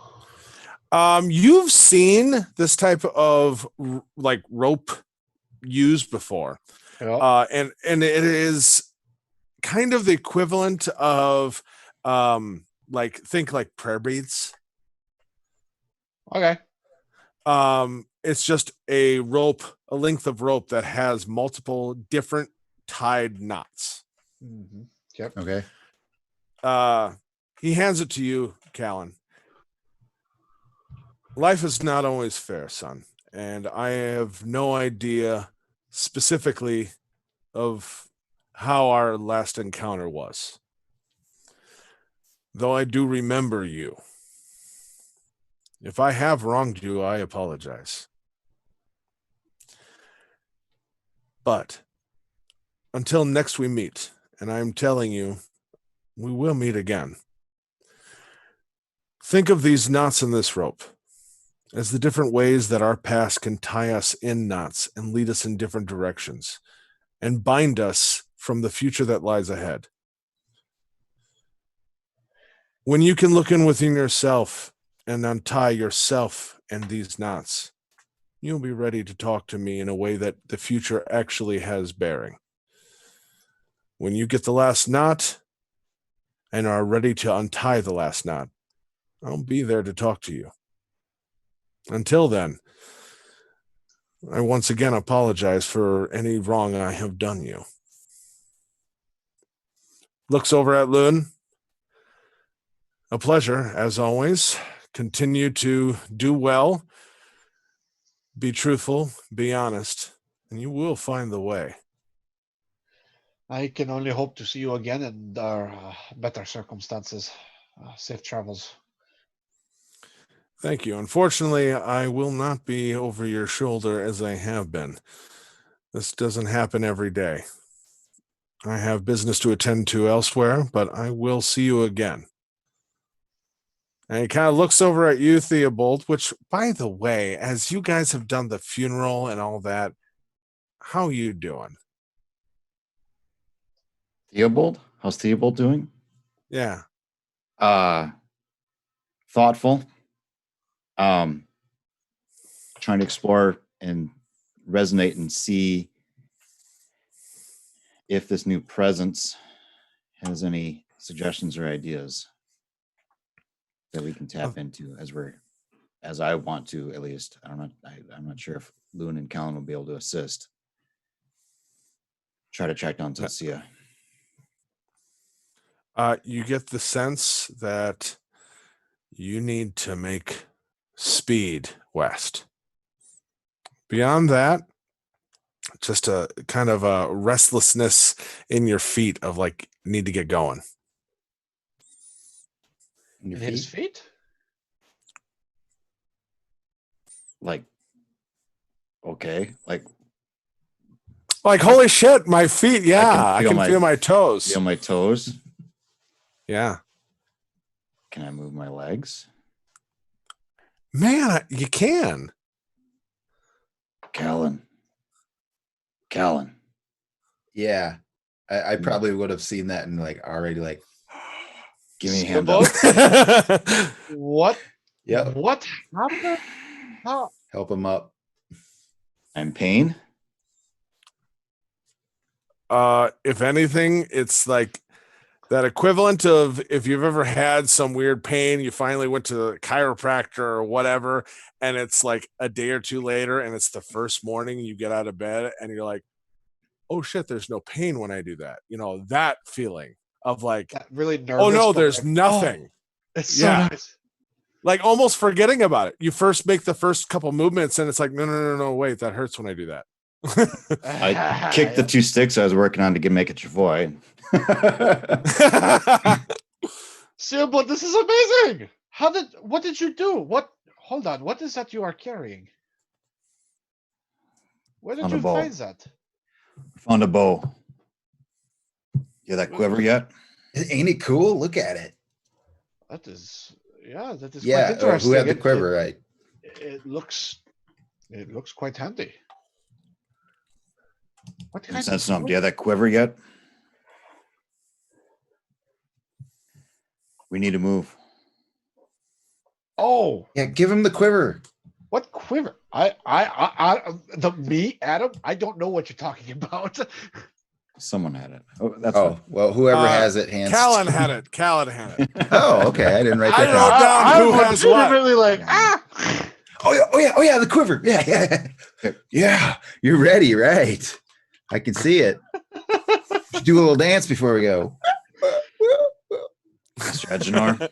You've seen this type of like rope used before. Yeah. And it is kind of the equivalent of like think like prayer beads. Okay. It's just a rope, a length of rope that has multiple different tied knots. Mm-hmm. Yep. Okay. He hands it to you, Callan. Life is not always fair, son, and I have no idea specifically of how our last encounter was. Though I do remember you. If I have wronged you, I apologize. But until next we meet, and I'm telling you, we will meet again. Think of these knots in this rope as the different ways that our past can tie us in knots and lead us in different directions and bind us from the future that lies ahead. When you can look in within yourself and untie yourself and these knots, you'll be ready to talk to me in a way that the future actually has bearing. When you get the last knot and are ready to untie the last knot, I'll be there to talk to you. Until then, I once again apologize for any wrong I have done you. Looks over at Loon. A pleasure, as always. Continue to do well, be truthful, be honest, and you will find the way. I can only hope to see you again in better circumstances. Safe travels. Thank you. Unfortunately, I will not be over your shoulder as I have been. This doesn't happen every day. I have business to attend to elsewhere, but I will see you again. And he kind of looks over at you, Theobald, which, by the way, as you guys have done the funeral and all that, how are you doing? Theobald? How's Theobald doing? Yeah. Thoughtful. Trying to explore and resonate and see if this new presence has any suggestions or ideas that we can tap into as I want to, at least. I'm not sure if Loon and Callan will be able to assist. Try to track down Tosia. You get the sense that you need to make speed west. Beyond that, just a kind of a restlessness in your feet of like, need to get going. In your In his feet? feet? Like, okay, like Holy shit, my feet. Yeah, I can feel my toes. feel my toes. Yeah. Can I move my legs? Man, you can. Callan. Yeah. I probably would have seen that and like already like, Give me a So hand both- up. What? yep, What happened? How? help him up. I'm pain. If anything, it's like that equivalent of if you've ever had some weird pain, you finally went to the chiropractor or whatever, and it's like a day or two later, and it's the first morning you get out of bed, and you're like, "Oh shit, there's no pain when I do that." You know, that feeling of like, That really nervous. "Oh no, but there's like, nothing." oh, it's so Yeah. nice. Like almost forgetting about it. You first make the first couple movements, and it's like, no, wait, that hurts when I do that. I kicked the two sticks I was working on to make it Chavoy. So, but this is amazing. What did you do? Hold on. What is that you are carrying? Where did On the you bow. find that? Found a bow. You that quiver yet? Ain't it cool? Look at it. That is, that is Yeah. quite interesting. Who had the It- quiver? It looks quite handy. What Can kind sense of something. Do you have that quiver yet? We need to move. Oh, Yeah, give him the quiver. what quiver? Me, Adam? I don't know what you're talking about. Someone had it. Oh, that's Oh, fine. well, whoever has it hands. Callan had it. Callan had it. Oh, okay. I didn't write I that wrote down. down who I'm has what. legitimately like, Oh yeah, oh yeah, oh yeah, the quiver. Yeah, yeah, Okay. yeah. You're ready, right? I can see it. Should do a little dance before we go. Mr. Edgenor,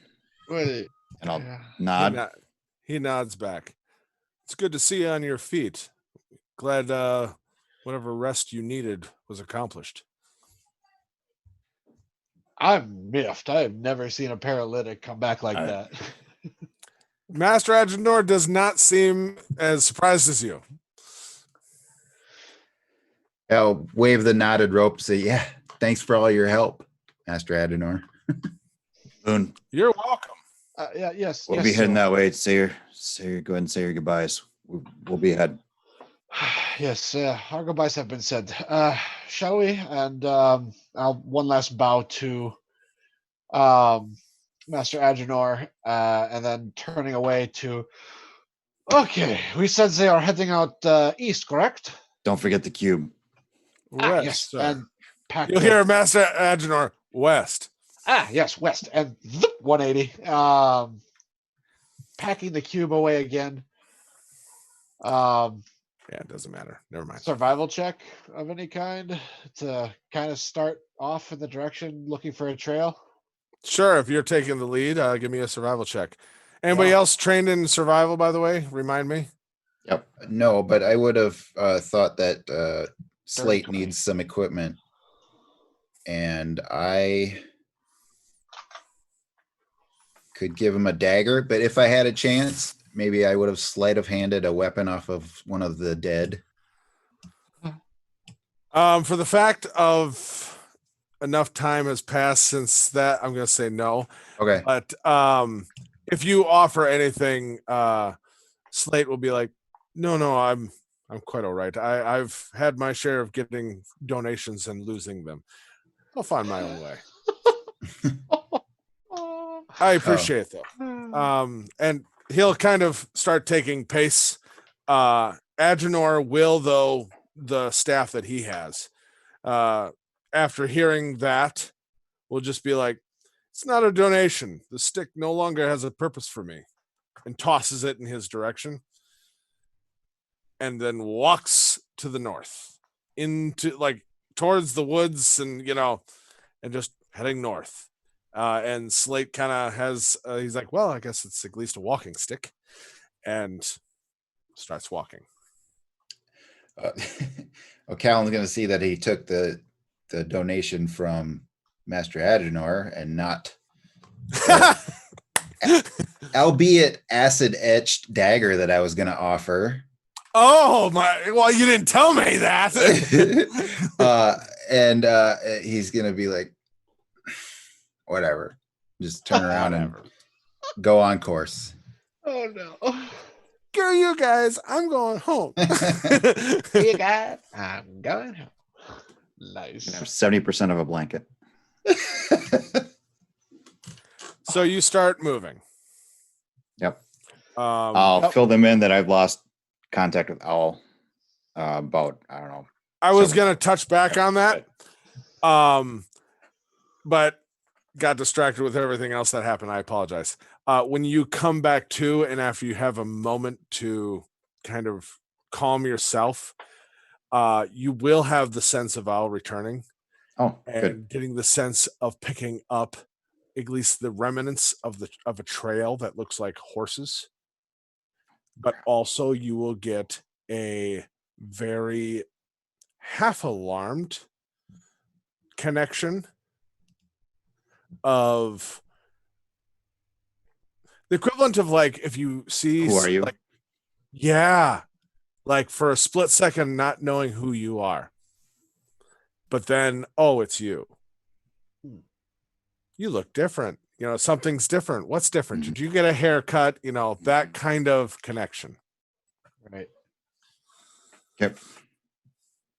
Wait, and I'll yeah. nod. He nods back. It's good to see you on your feet. Glad whatever rest you needed was accomplished. I'm miffed. I have never seen a paralytic come back like that. Master Agenor does not seem as surprised as you. I'll wave the knotted rope. Say, yeah, thanks for all your help, Master Adenor. Boone, You're welcome. Yeah, yes. we'll yes, be heading sir. that way. Go ahead and say your goodbyes. We'll be ahead. Yes, our goodbyes have been said. Shall we? And I'll one last bow to Master Agenor, and then turning away to. Okay, we said they are heading out east, correct? Don't forget the cube. West, yes, sir. and pack. You'll the- hear Master Agenor west. yes, west and 180. Packing the cube away again. Yeah, it doesn't matter. Never mind. Survival check of any kind to kind of start off in the direction looking for a trail. Sure, if you're taking the lead, give me a survival check. Anybody Yeah. else trained in survival, by the way? Remind me. No, but I would have thought that Slate 20. needs some equipment, and I could give him a dagger. But if I had a chance, maybe I would have sleight of handed a weapon off of one of the dead. For the fact of enough time has passed since that, I'm going to say no. Okay. But if you offer anything, Slate will be like, no, I'm quite all right. I've had my share of getting donations and losing them. I'll find my own way. I appreciate though. And he'll kind of start taking pace. Agenor will, though, the staff that he has, after hearing that, will just be like, it's not a donation. The stick no longer has a purpose for me, and tosses it in his direction. And then walks to the north into like towards the woods and, and just heading north. And Slate kind of has, he's like, well, I guess it's at least a walking stick, and starts walking. Well, Callan's going to see that he took the donation from Master Agenor and not, albeit acid etched dagger that I was going to offer. Oh my! Well, you didn't tell me that. And he's gonna be like, whatever, just turn around and go on course. Oh no. Screw you guys! I'm going home. Hey guys, I'm going home. Nice. 70% of a blanket. So you start moving. Yep. I'll I'll fill them in that I've lost contact with Owl. About, I don't know. I was So- gonna touch back on that, but got distracted with everything else that happened. I apologize. When you come back to, and after you have a moment to kind of calm yourself, you will have the sense of Owl returning Oh, and good. getting the sense of picking up at least the remnants of a trail that looks like horses. But also you will get a very half alarmed connection of the equivalent of, like, if you see Who are you? like, yeah, like for a split second not knowing who you are, but then, oh, it's you. You look different, something's different. What's different? Did you get a haircut? That kind of connection. Right. Okay.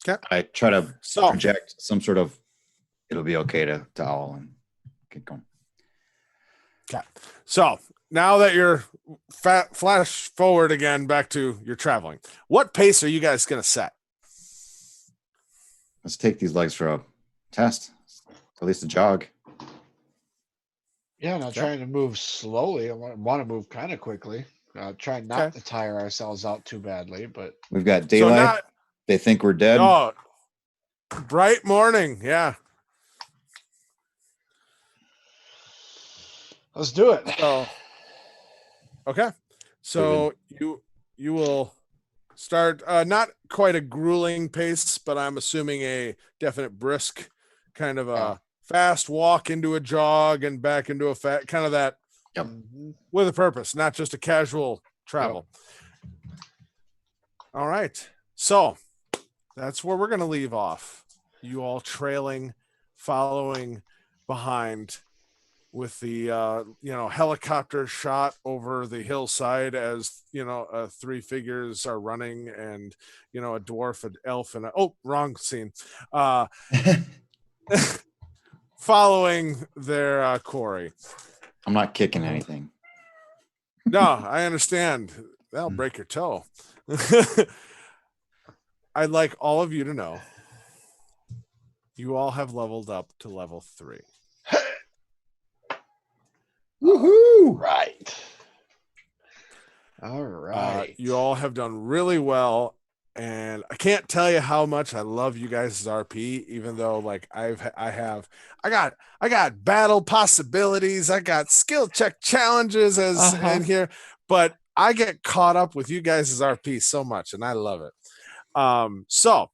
Okay. I try to So project some sort of it'll be okay to Owl and get going. Okay. So now that you're flash forward again back to your traveling, what pace are you guys going to set? Let's take these legs for a test. At least a jog. Yeah, not Okay. trying to move slowly. I want to move kind of quickly. Try not Okay. to tire ourselves out too badly, but We've got So daylight. not, They think we're dead. oh, bright morning. Yeah. let's do it. So, okay. So you will start not quite a grueling pace, but I'm assuming a definite brisk kind of a Yeah. fast walk into a jog and back into a fat kind of that Yep. Mhm. with a purpose, not just a casual travel. All right. So that's where we're going to leave off. You all trailing, following behind with the helicopter shot over the hillside as three figures are running, and a dwarf, an elf, and wrong scene, following their quarry. I'm not kicking anything. No, I understand. That'll break your toe. I'd like all of you to know you all have leveled up to level 3. Woohoo! Right. All right. You all have done really well, and I can't tell you how much I love you guys as RP. Even though, like, I got battle possibilities, I got skill check challenges as in here, but I get caught up with you guys as RP so much, and I love it. So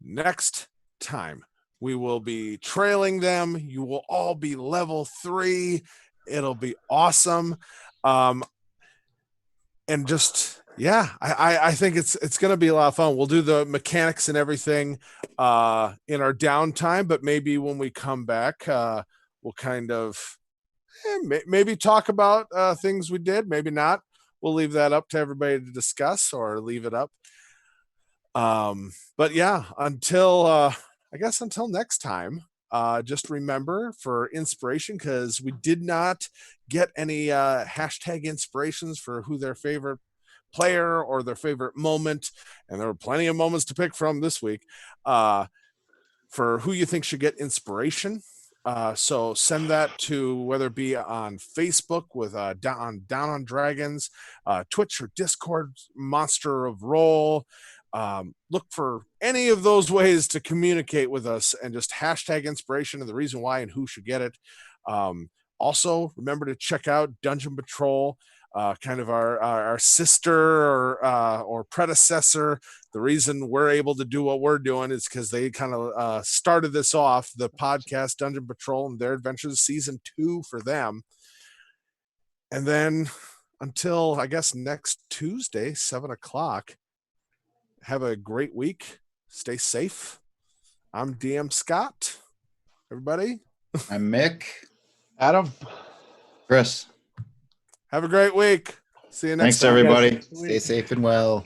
next time we will be trailing them. You will all be level 3. It'll be awesome. And just, yeah, I think it's going to be a lot of fun. We'll do the mechanics and everything in our downtime, but maybe when we come back, we'll kind of maybe talk about things we did, maybe not. We'll leave that up to everybody to discuss, or leave it up. But yeah, until next time, just remember for inspiration, because we did not get any hashtag inspirations for who their favorite player or their favorite moment, and there were plenty of moments to pick from this week, for who you think should get inspiration. So send that to, whether it be on Facebook with Down on Dragons, Twitch or Discord, Monster of Roll. Look for any of those ways to communicate with us, and just hashtag inspiration and the reason why and who should get it. Also, remember to check out Dungeon Patrol, kind of our sister or predecessor. The reason we're able to do what we're doing is because they kind of started this off, the podcast Dungeon Patrol and Their Adventures, season 2 for them. And then until, I guess, next Tuesday, 7:00, have a great week. Stay safe. I'm DM Scott. Everybody, I'm Mick. Adam. Chris, have a great week. See you next thanks time. everybody. Stay safe and well.